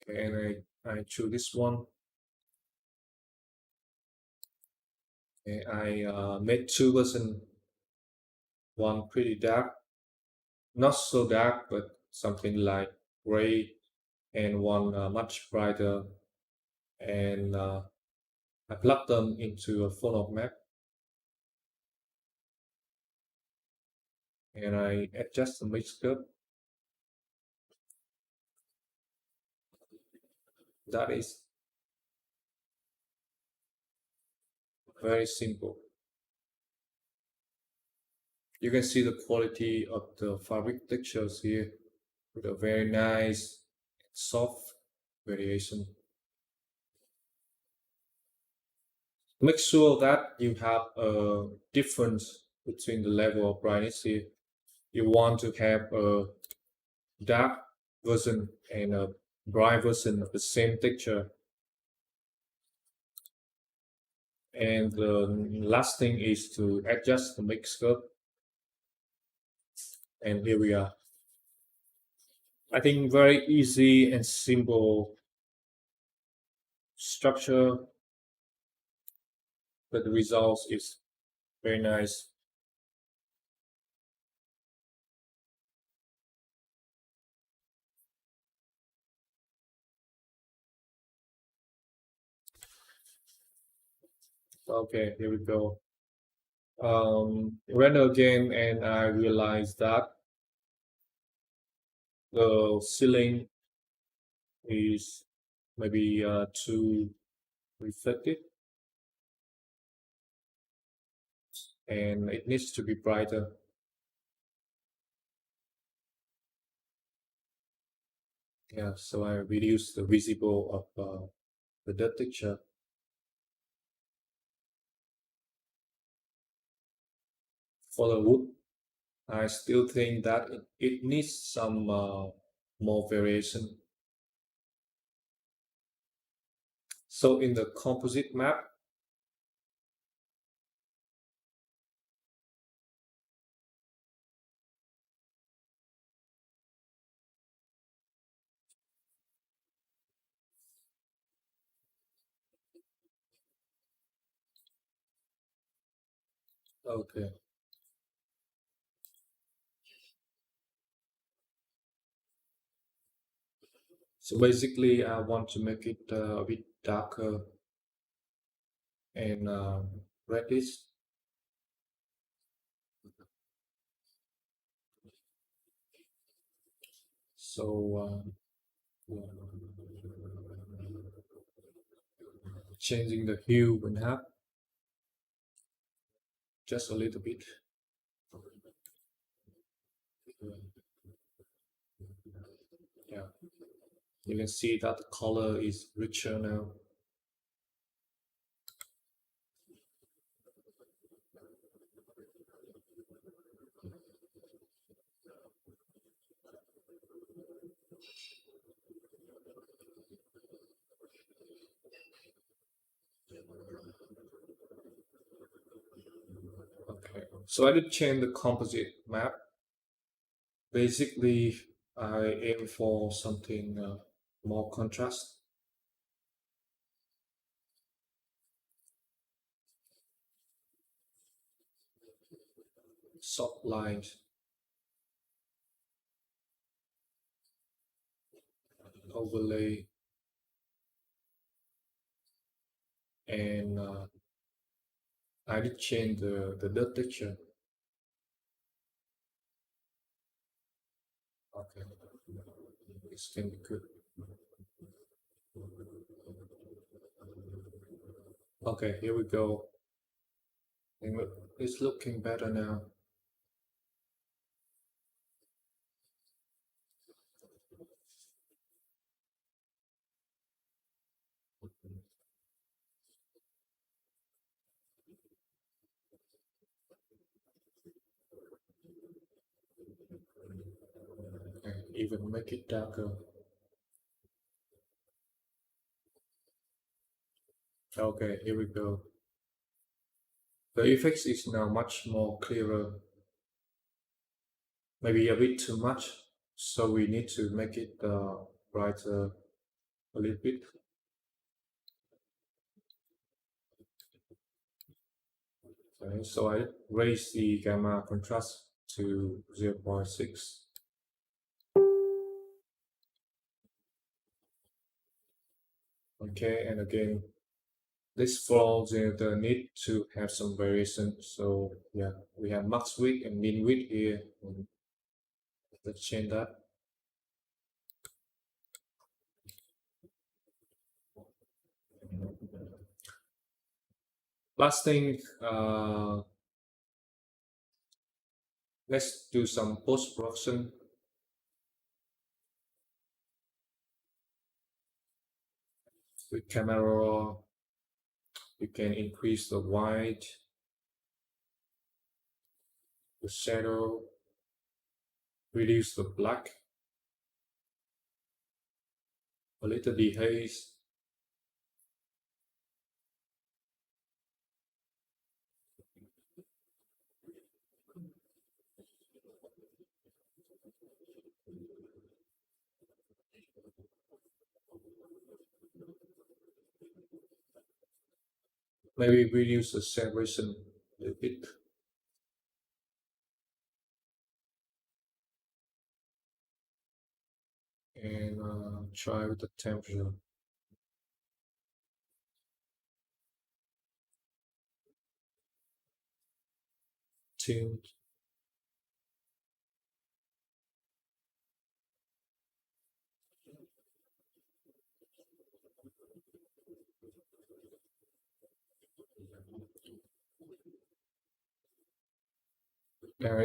and I choose this one. And I made two versions, one pretty dark, not so dark, but something like gray, and one much brighter. And I plug them into a phono map, and I adjust the mix curve. That is very simple. You can see the quality of the fabric textures here with a very nice soft variation. Make sure that you have a difference between the level of brightness here. You want to have a dark version and a bright version of the same texture. And the last thing is to adjust the mix curve. And here we are. I think very easy and simple structure, but the results is very nice. Okay, here we go. Render again, and I realized that the ceiling is maybe too reflective, and it needs to be brighter. Yeah, so I reduce the visible of the depth texture. For the wood, I still think that it needs some more variation. So in the composite map, okay. So basically, I want to make it a bit darker and reddish. So changing the hue in half just a little bit. Yeah, you can see that the color is richer now. Okay, so I did change the composite map. Basically, I aim for something more contrast. Soft lines. overlay, and I did change the dot texture. Okay, this can be good. Okay, here we go. And it's looking better now. And even make it darker. Okay, here we go. The effects is now much more clearer, maybe a bit too much. So we need to make it brighter a little bit. Okay, so I raise the gamma contrast to 0.6. Okay, and again, this falls in the need to have some variation. So yeah, we have max width and min width here. And let's change that. Last thing, let's do some post production. With camera, you can increase the white, the shadow, reduce the black, a little dehaze. Maybe reduce the saturation a little bit. And try with the temperature. Tune.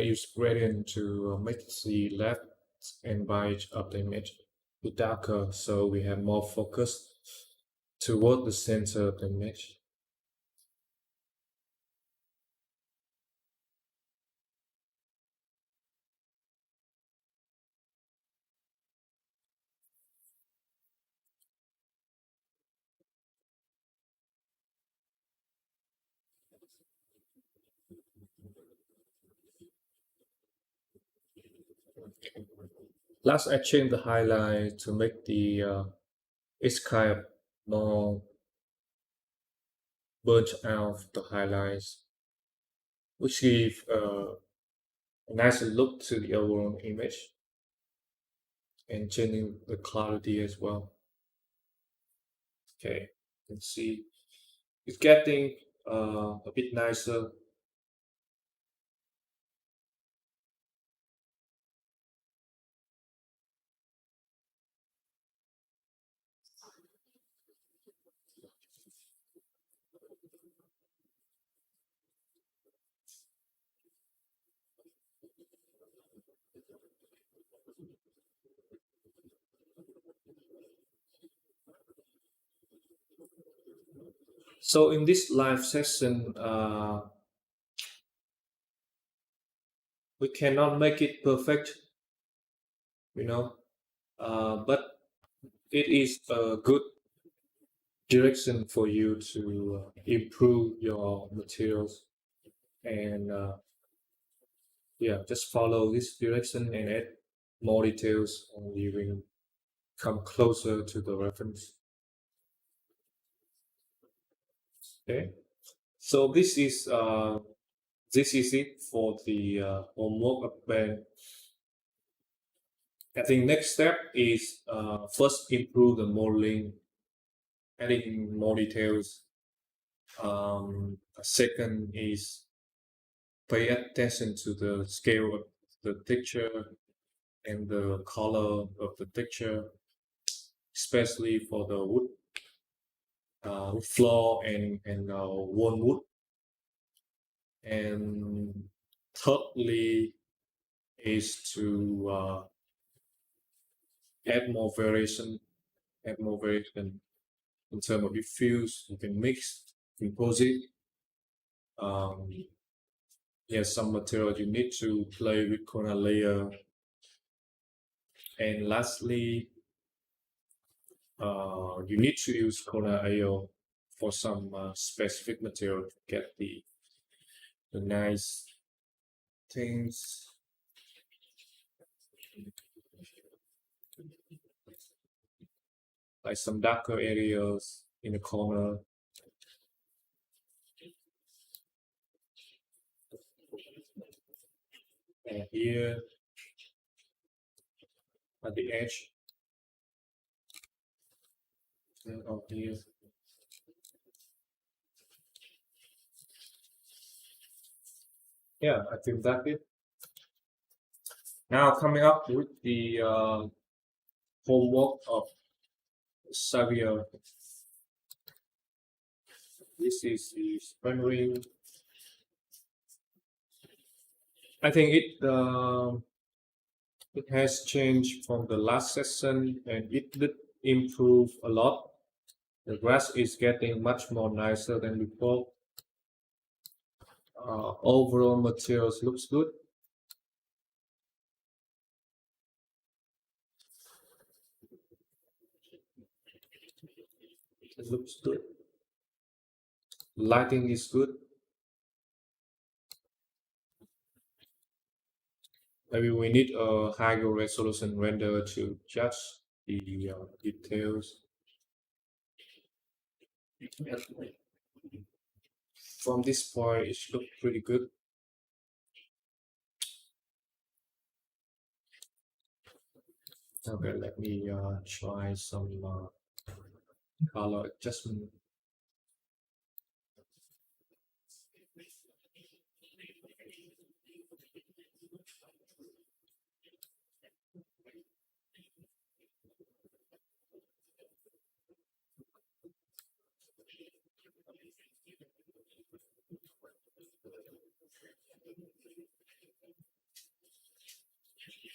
Use gradient to make the left and right of the image darker so we have more focus toward the center of the image. Last, I change the highlight to make the it's kind of more burnt out the highlights, which give a nicer look to the overall image and changing the clarity as well. Okay, you can see it's getting a bit nicer. So in this live session, we cannot make it perfect, you know, but it is a good direction for you to improve your materials and yeah, just follow this direction and add more details and you will come closer to the reference. Okay, so this is it for the homework band. I think next step is first improve the modeling, adding more details. Second is pay attention to the scale of the texture and the color of the texture, especially for the wood floor and wormwood. And thirdly is to add more variation, add more variation in terms of diffuse. You can mix, compose. Um, yes, some material you need to play with corner layer. And lastly, you need to use corner AO for some specific material to get the nice things, like some darker areas in the corner and here at the edge of here. Yeah, I think that's it. Now coming up with the homework of Xavier. This is the rendering. I think it has changed from the last session and it did improve a lot. The grass is getting much more nicer than before. Overall materials looks good. It looks good. Lighting is good. Maybe we need a higher resolution render to judge the details. From this point, it looks pretty good. Okay, let me try some color adjustment.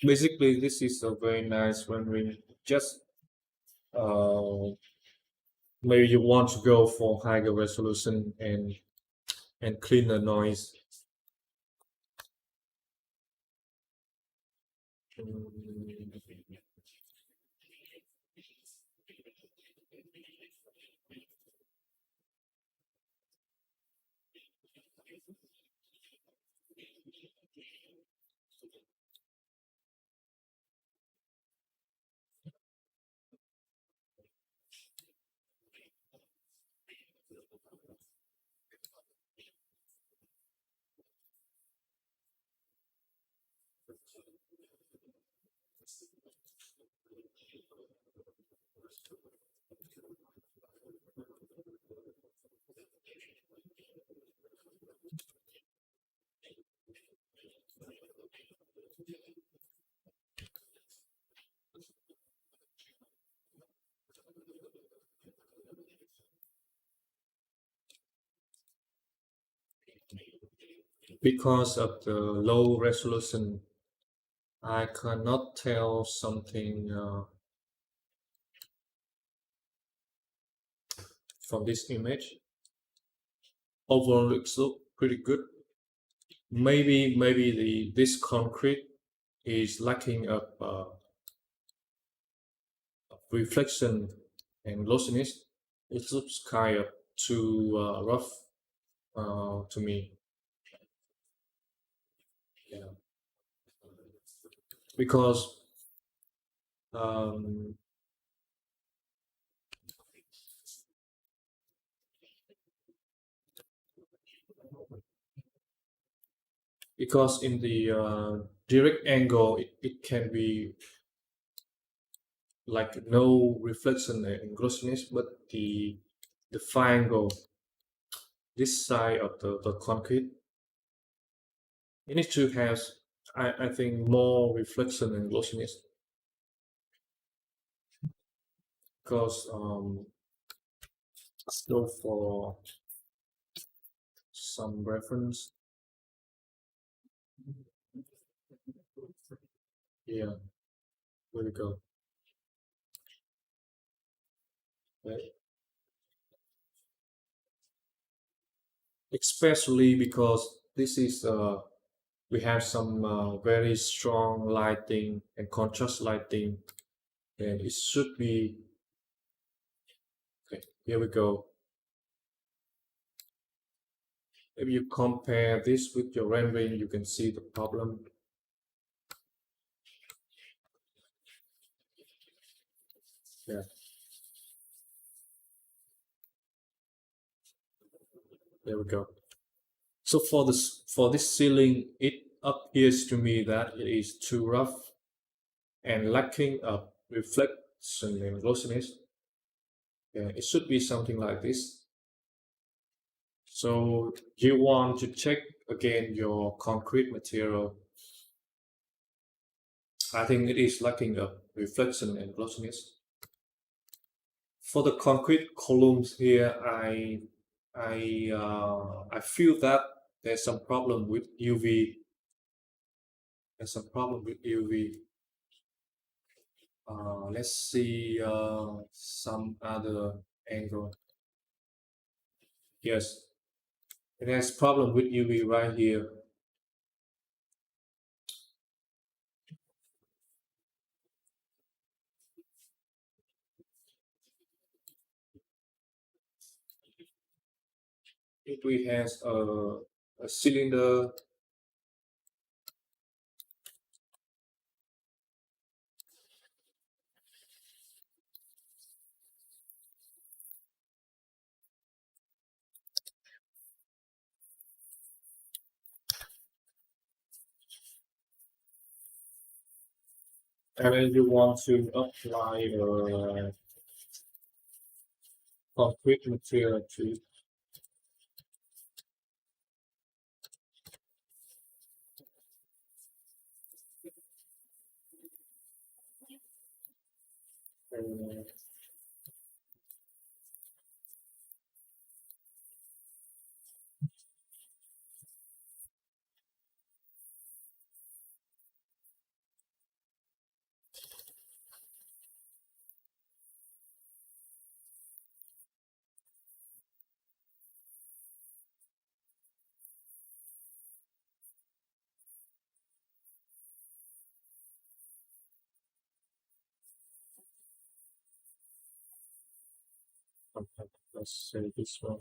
Basically, this is a very nice rendering. Just uh, maybe you want to go for higher resolution and cleaner noise. Mm, Because of the low resolution, I cannot tell something from this image. Overall, looks look pretty good. Maybe this concrete is lacking of reflection and glossiness. It looks kind of too rough to me. Yeah, because um, in the direct angle, it can be like no reflection and glossiness, but the triangle, this side of the concrete, it needs to have, I think, more reflection and glossiness, because let's go for some reference. Yeah, here we go. Right. Especially because this is we have some very strong lighting and contrast lighting, and it should be okay. Here we go. If you compare this with your rendering, you can see the problem. Yeah, there we go. So for this ceiling, it appears to me that it is too rough and lacking a reflection and glossiness. Yeah, it should be something like this. So you want to check again your concrete material. I think it is lacking a reflection and glossiness. For the concrete columns here, I feel that there's some problem with UV. There's some problem with UV. Let's see some other angle. Yes, it has problem with UV right here. If we has a cylinder, and then you want to apply concrete material to, uh, let's say this one.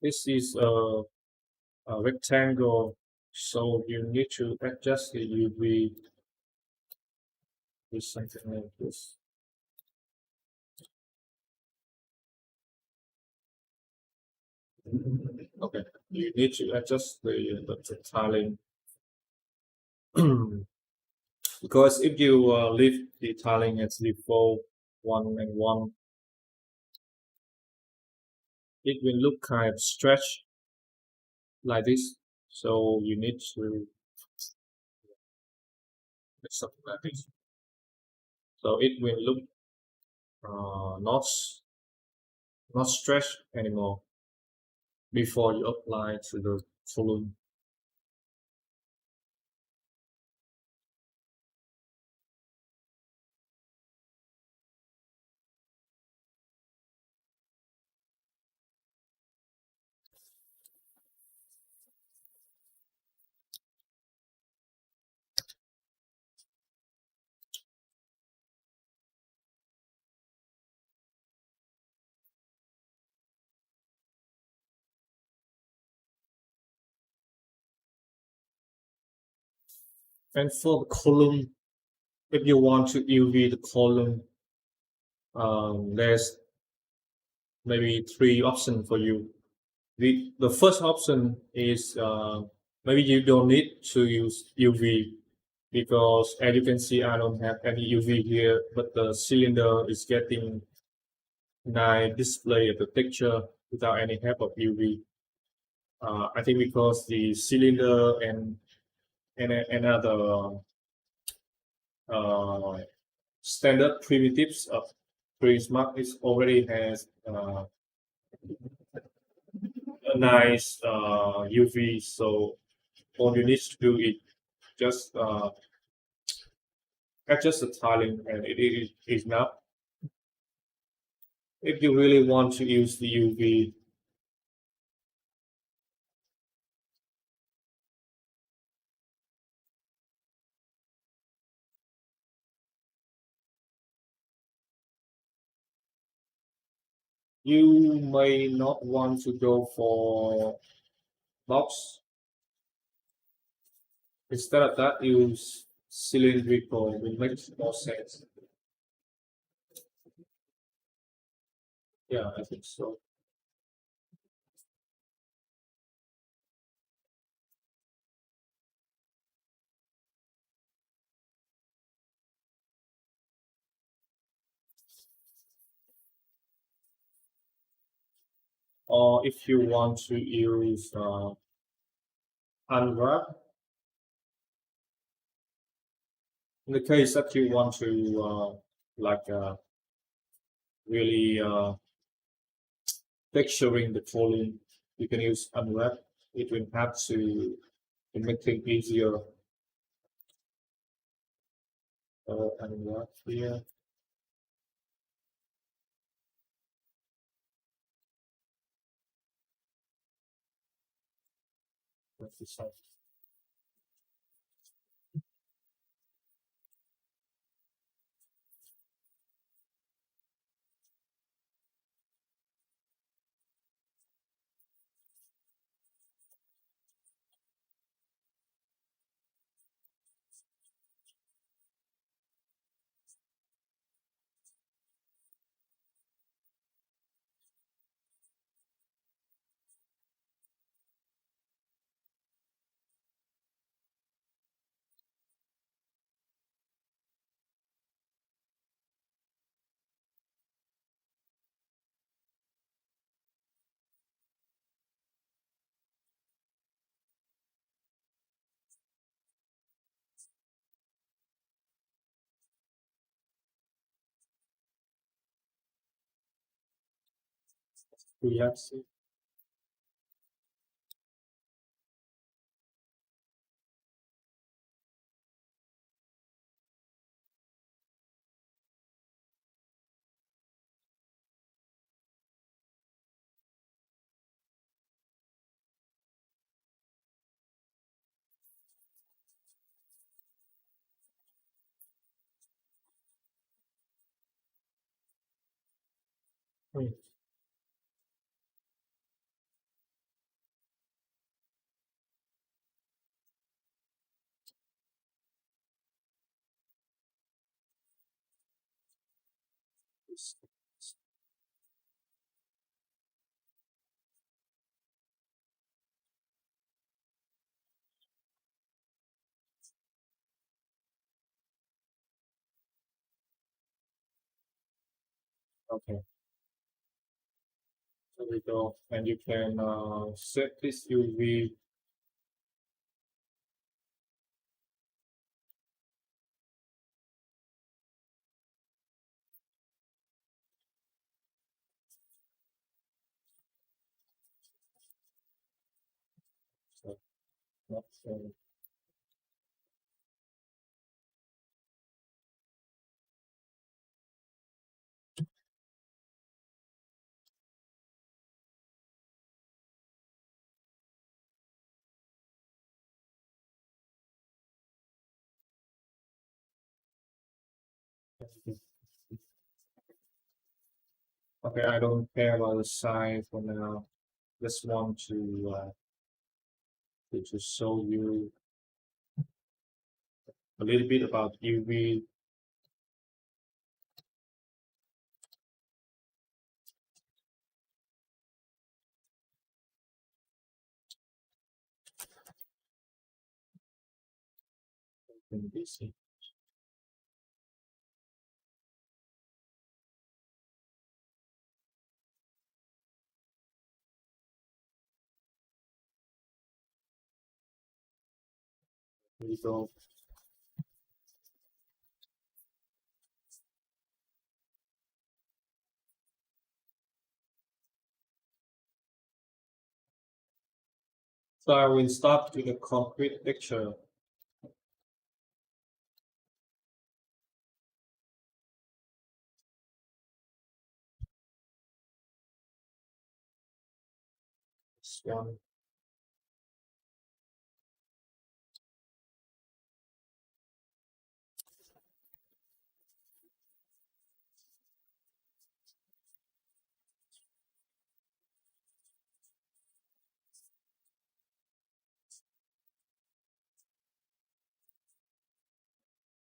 This is a rectangle, so you need to adjust the UV with something like this. Okay, you need to adjust the tiling because if you leave the tiling as default one and one, it will look kind of stretched like this. So you need to make something like this. So it will look not stretched anymore before you apply to the column. And for the column, if you want to UV the column, there's maybe three options for you. The first option is maybe you don't need to use UV because as you can see, I don't have any UV here, but the cylinder is getting nice display of the texture without any help of UV. I think because the cylinder and another uh, standard primitives of Prismark is already has a nice UV, so all you need to do is just adjust the tiling and it is enough. If you really want to use the UV, you may not want to go for box. Instead of that, use cylindrical, which makes more sense. Yeah, I think so. Or if you want to use unwrap, in the case that you want to like really texturing the column, you can use unwrap. It will have to make things easier. Unwrap here. Let's decide. Yes. Hmm. Okay, so we go, and you can set this UV. So not okay. I don't care about the size for now. Just want to show you a little bit about UV. In this, we go. So I will start with a concrete picture. This one.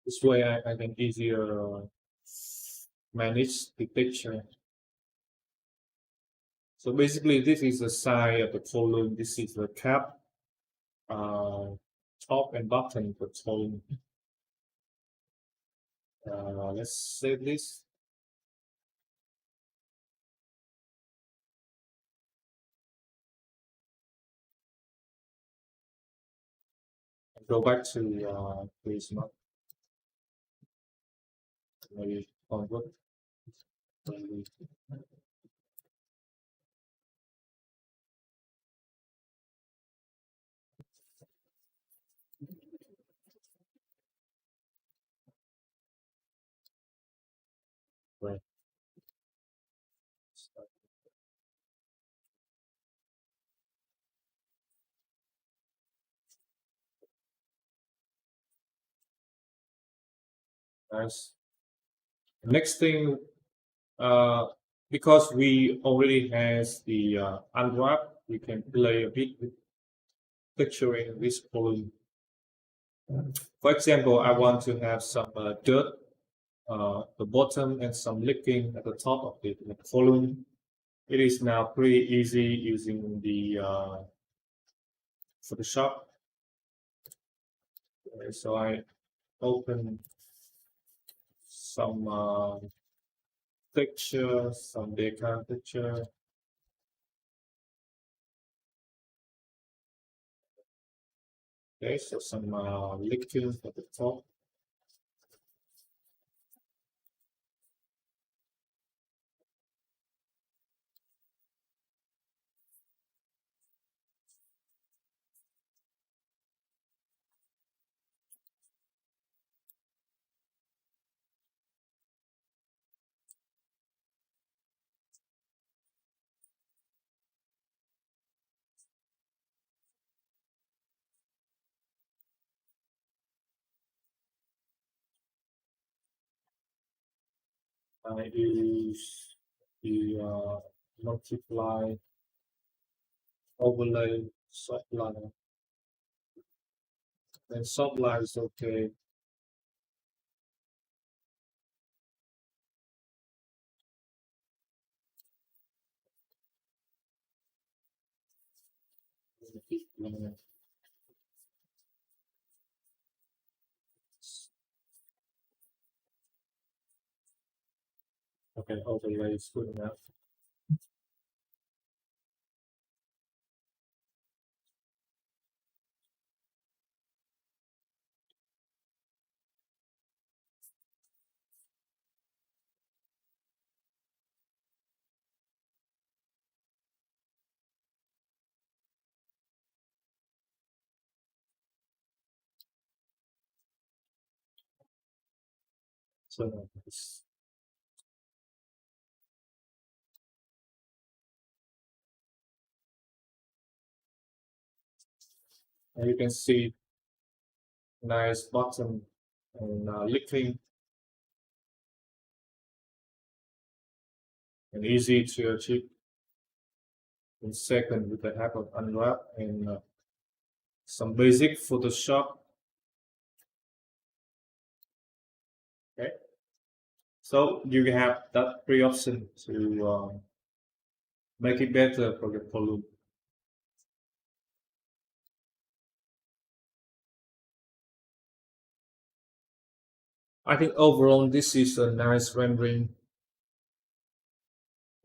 This way I can easier manage the picture. So basically, this is the side of the column. This is the cap, uh, top and bottom of the column. Let's save this. Go back to Prisma. Maybe convert. Maybe. Right. Nice. Next thing, uh, because we already has the unwrap, we can play a bit with picturing this column. For example, I want to have some dirt the bottom and some licking at the top of the column. It is now pretty easy using the Photoshop. Okay, so I open some picture, some data picture. Okay, so some licking at the top. I use the multiply, overlay, subline, and subline is okay. Okay, overlay is good enough. So it's and you can see nice bottom and licking and easy to achieve in second with the help of unwrap and some basic Photoshop Okay, so you have that three option to make it better for your volume. I think overall this is a nice rendering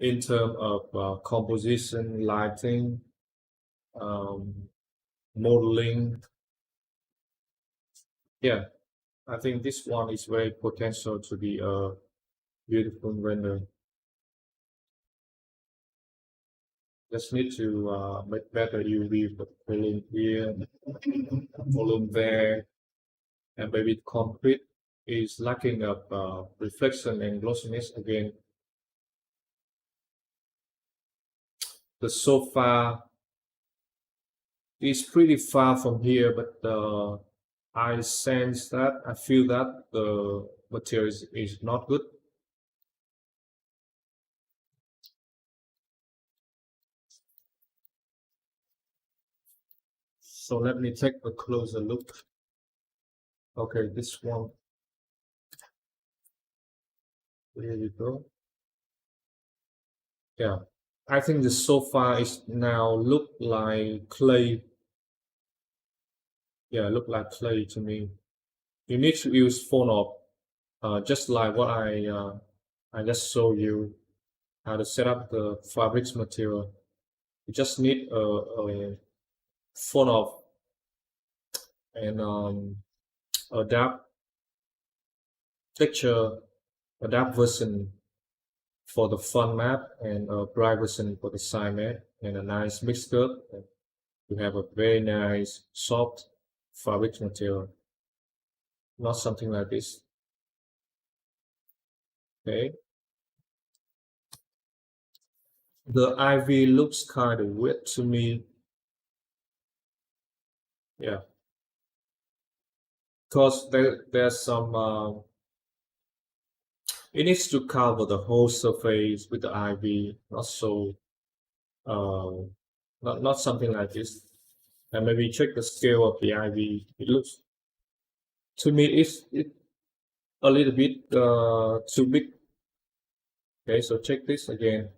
in terms of composition, lighting, um, modeling. Yeah, I think this one is very potential to be a beautiful render. Just need to make better UV volume here, volume there, and maybe concrete is lacking of reflection and glossiness again. The sofa is pretty far from here, but I sense that, I feel that the material is not good. So let me take a closer look. Okay, this one, here we go. Yeah, I think the sofa is now look like clay. Yeah, look like clay to me. You need to use Phonop, just like what I just showed you how to set up the fabrics material. You just need a Phonop and adapt texture, adapt version for the front map and a bright version for the side map and a nice mixed skirt. You have a very nice soft fabric material, not something like this. Okay, the ivy looks kind of weird to me. Yeah, because there's some it needs to cover the whole surface with the ivy, not so uh, not something like this. And maybe check the scale of the ivy. It looks to me it's a little bit too big. Okay, so check this again.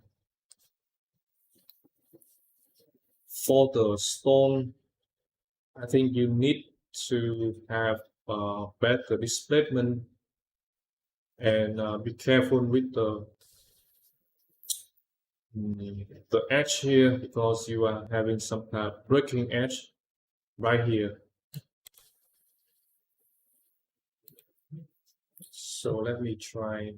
For the stone, I think you need to have better displacement and be careful with the edge here because you are having some kind of breaking edge right here. So let me try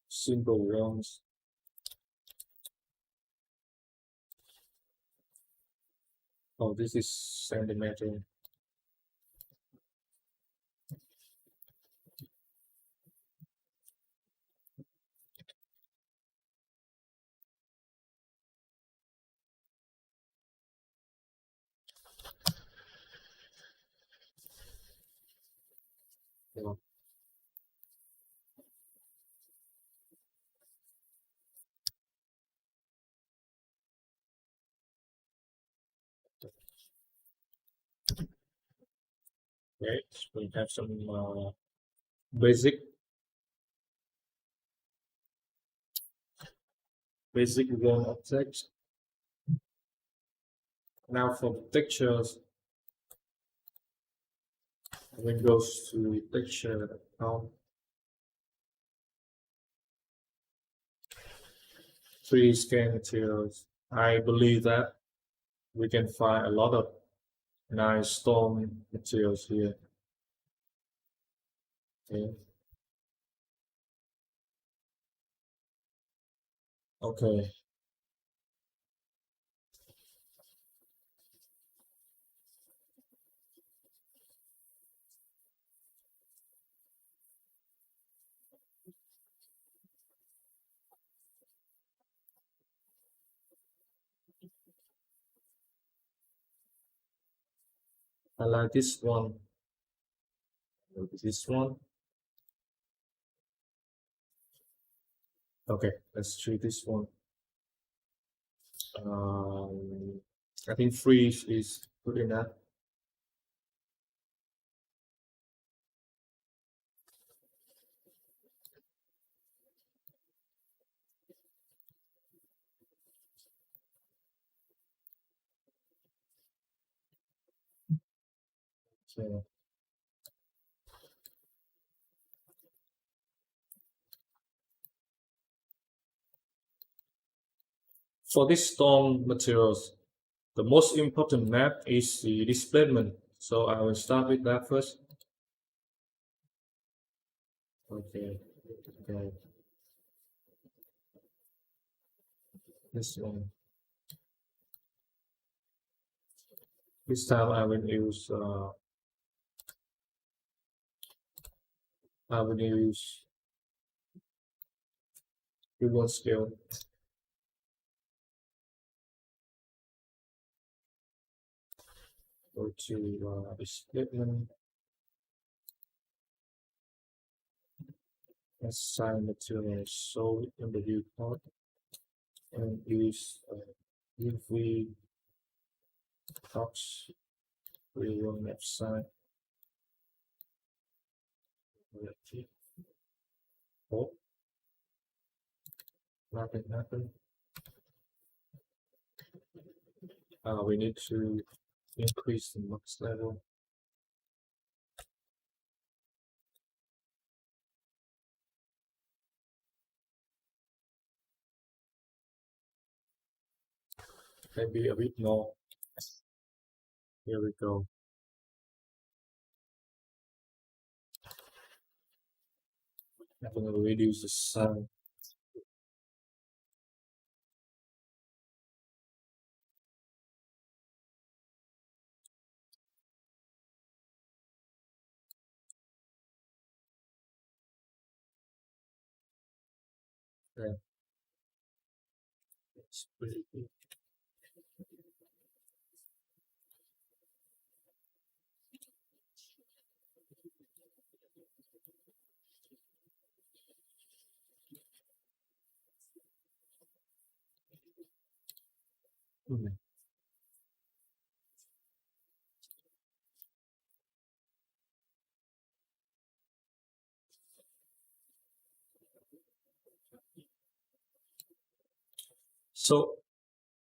simple ones. Oh, this is centimeter. Yeah. Okay, so we have some basic basic one objects. Now for textures, when it goes to texture account, 3D scan materials. I believe that we can find a lot of nice stone materials here. Okay. Okay. I like this one. Maybe this one. Okay, let's try this one. Um, I think three is good enough. So for this stone materials, the most important map is the displacement. So I will start with that first. Okay, okay, this one. This time I will use human scale. Go to displacement, assign material solid in the viewport, and use UV box. We will left side. Okay. Oh, nothing happened. We need to increase the max level. Maybe a bit more. Here we go. I'm going to reduce the sound. Yeah, it's pretty good. Mhm. So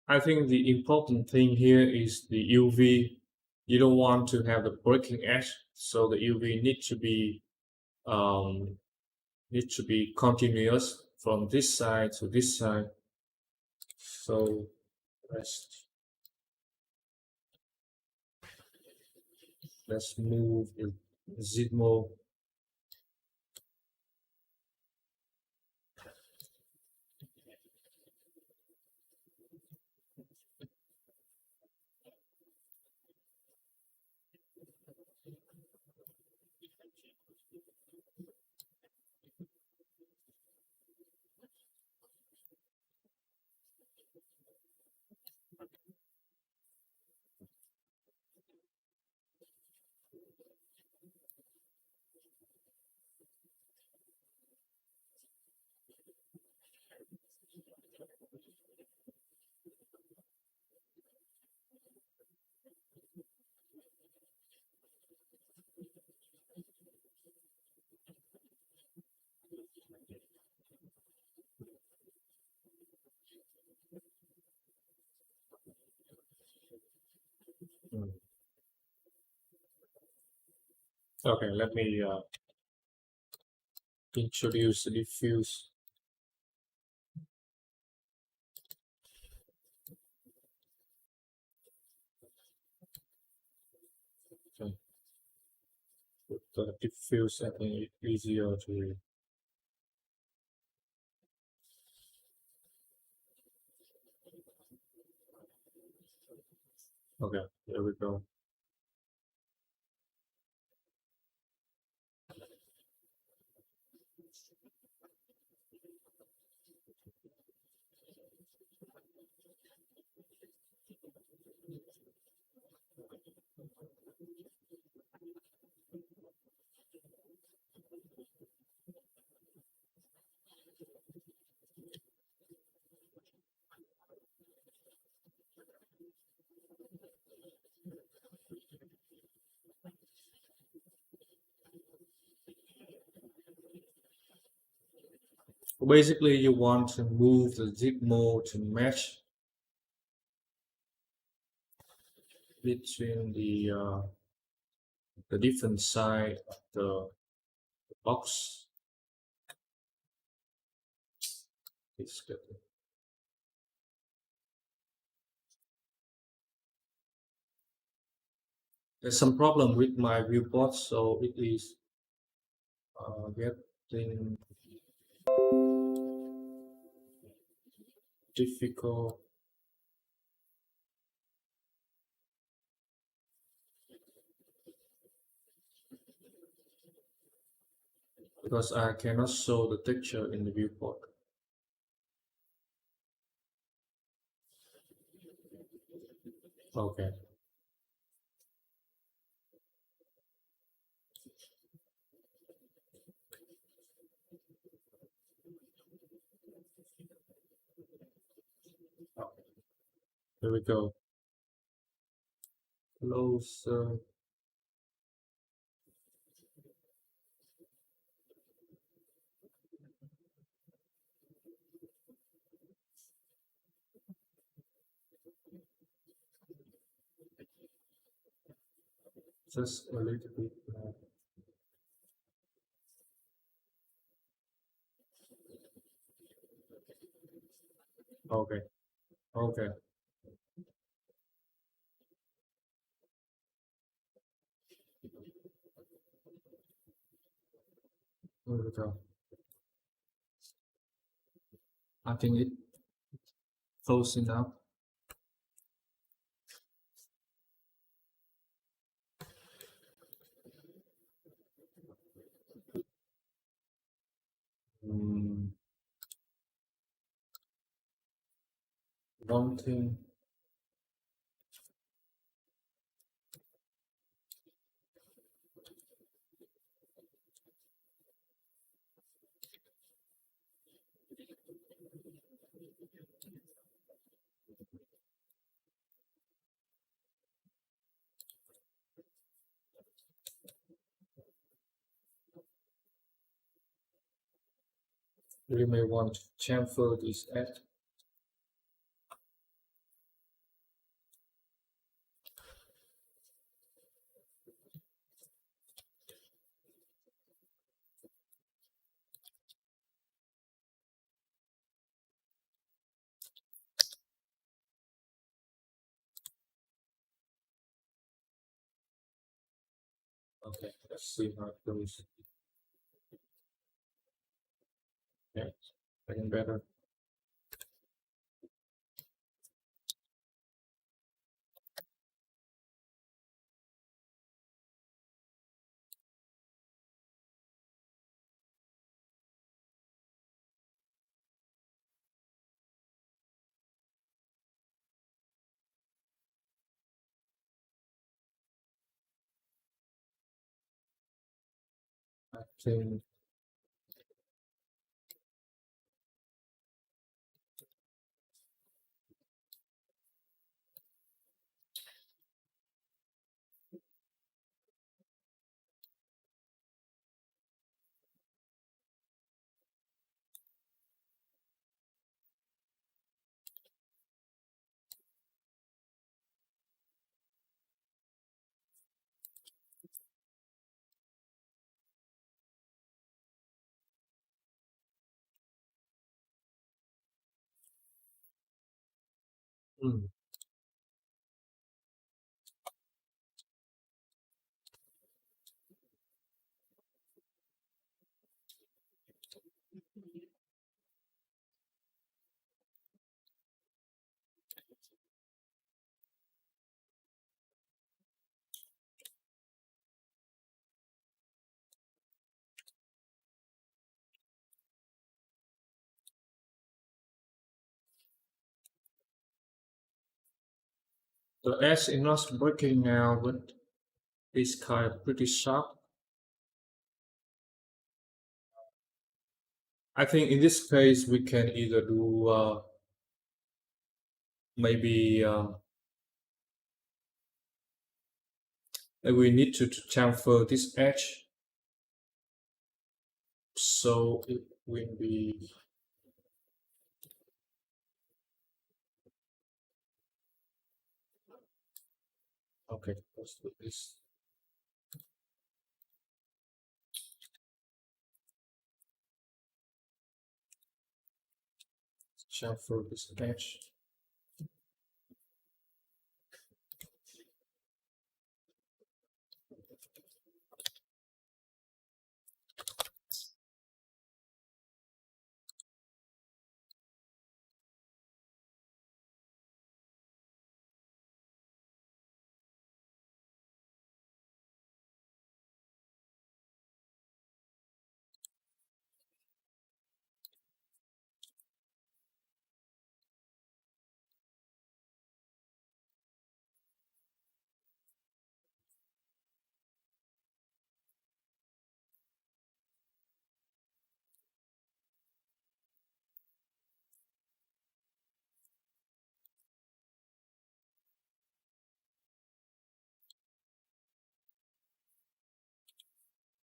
I think the important thing here is the UV. You don't want to have the breaking edge, so the UV um, need to be continuous from this side to this side. So let's let's move the Zigmo. Mm. Okay, let me introduce the diffuse. Okay, with the diffuse, I think it's easier to. Okay, there we go. Basically, you want to move the zip mode to match between the different side of the box. It's good. There's some problem with my viewport, so it is getting difficult because I cannot show the texture in the viewport. Okay, here we go. Closer. Just a little bit more. Okay, okay, here we go. I think it close enough. Mm, one thing we may want to chamfer this at. Okay, let's see how it goes. Okay, getting better. I think mm, the edge is not working now, but it's kind of pretty sharp. I think in this case we can either do maybe we need to chamfer this edge so it will be Okay, let's do this. Chamfer this edge.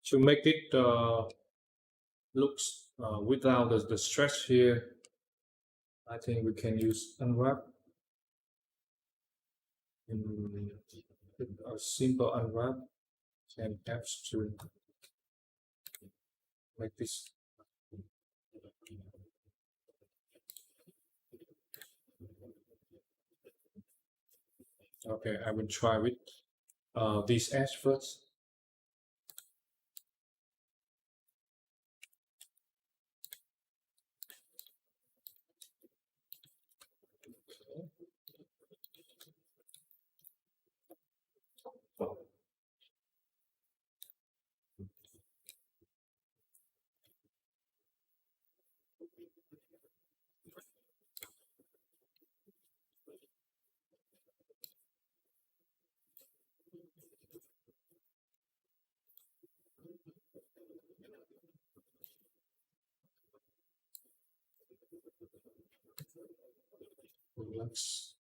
To make it looks without the stretch here, I think we can use unwrap in a simple unwrap and apps to make this. Okay, I will try with this edge first. Relax.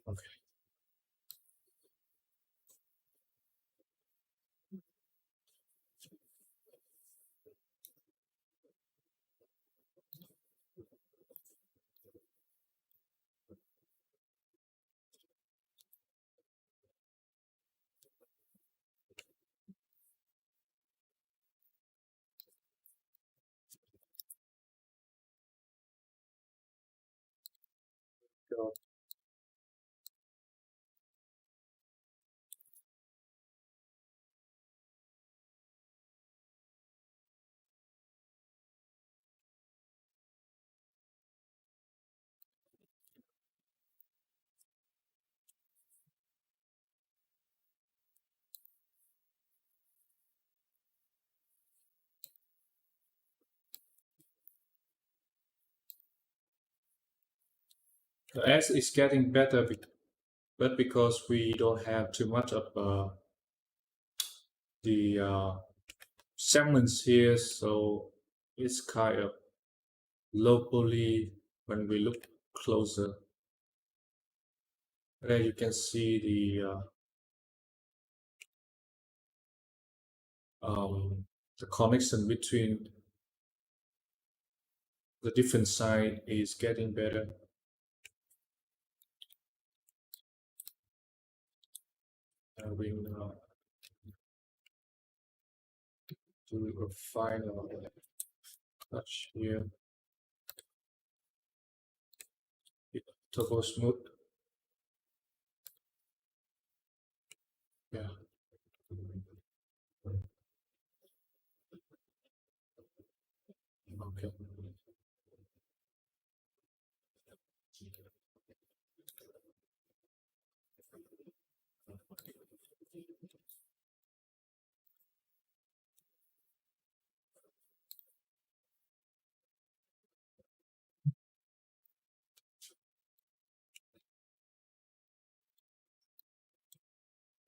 Okay. So the edge is getting better, but because we don't have too much of the segments here, so it's kind of locally when we look closer. There you can see the connection between the different side is getting better. Having do a final touch here. Turbo smooth. Yeah. Okay.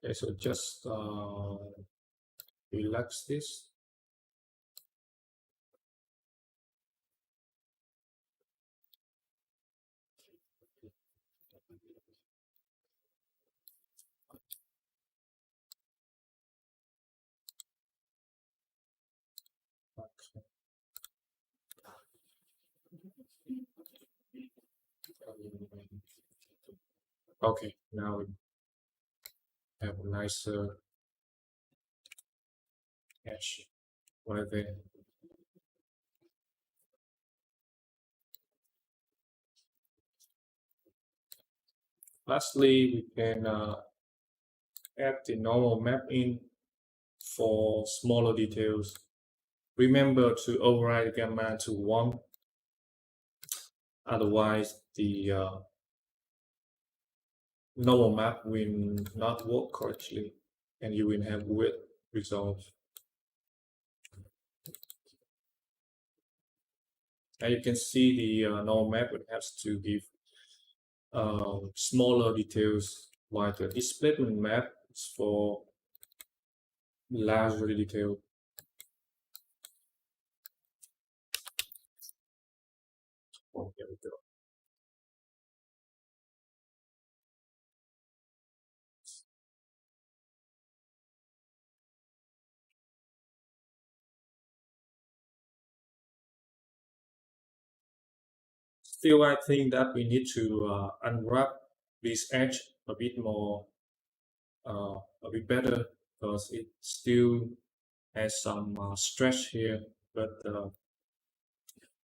Okay, so just relax this. Okay, now we have a nicer edge right there. Lastly, we can add the normal map in for smaller details. Remember to override the gamma to 1, otherwise the normal map will not work correctly and you will have weird results. And you can see the normal map it has to give smaller details, while the displacement map is for larger detail. Oh, here we go. Still, I think that we need to unwrap this edge a bit more, a bit better, because it still has some stretch here. But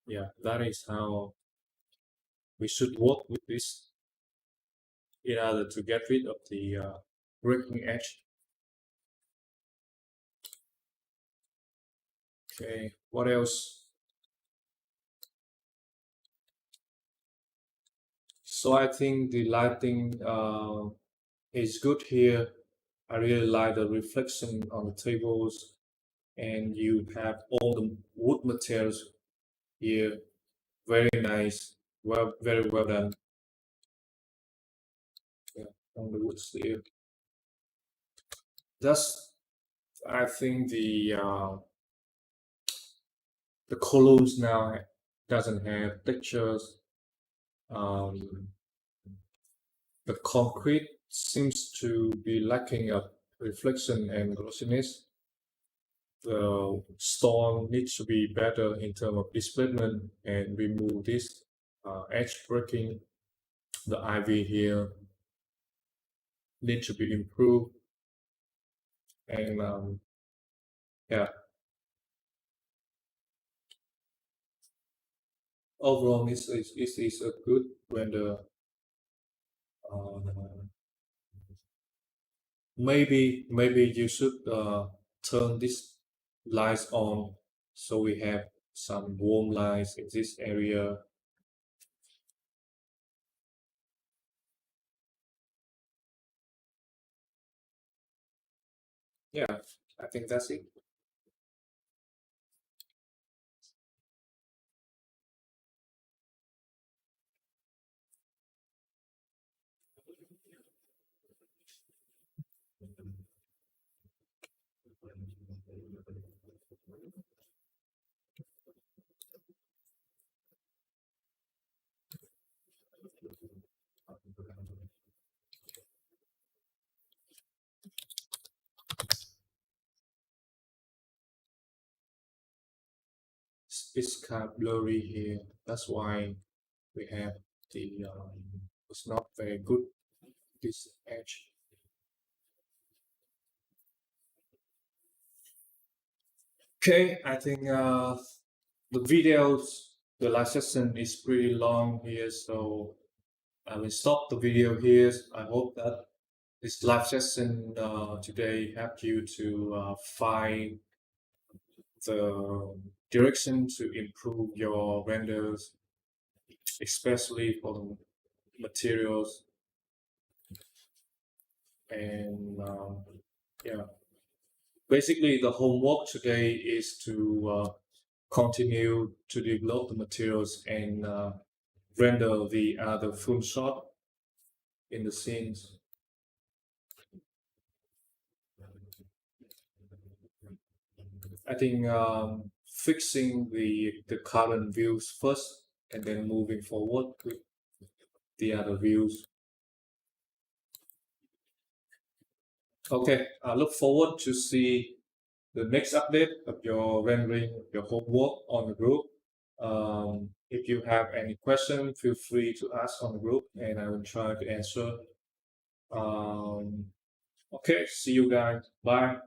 yeah, that is how we should work with this in order to get rid of the breaking edge. Okay, what else? So I think the lighting is good here. I really like the reflection on the tables, and you have all the wood materials here. Very nice. Well, very well done. Yeah, on the woods here. Thus, I think the columns now doesn't have textures. Um, the concrete seems to be lacking of reflection and glossiness. The stone needs to be better in terms of displacement and remove this edge breaking. The ivy here needs to be improved, and yeah, overall this is a good render. uh, maybe you should turn this lights on so we have some warm lights in this area. Yeah, I think that's it. It's kind of blurry here. That's why we have the it's not very good this edge. Okay, I think the live session is pretty long here, so I will stop the video here. I hope that this live session today helped you to find the direction to improve your renders, especially for the materials. And yeah, basically the homework today is to continue to develop the materials and render the full shot in the scenes. I think fixing the current views first and then moving forward with the other views. Okay, I look forward to see the next update of your rendering, your homework on the group. If you have any question, feel free to ask on the group, and I will try to answer. Um, okay, see you guys. Bye.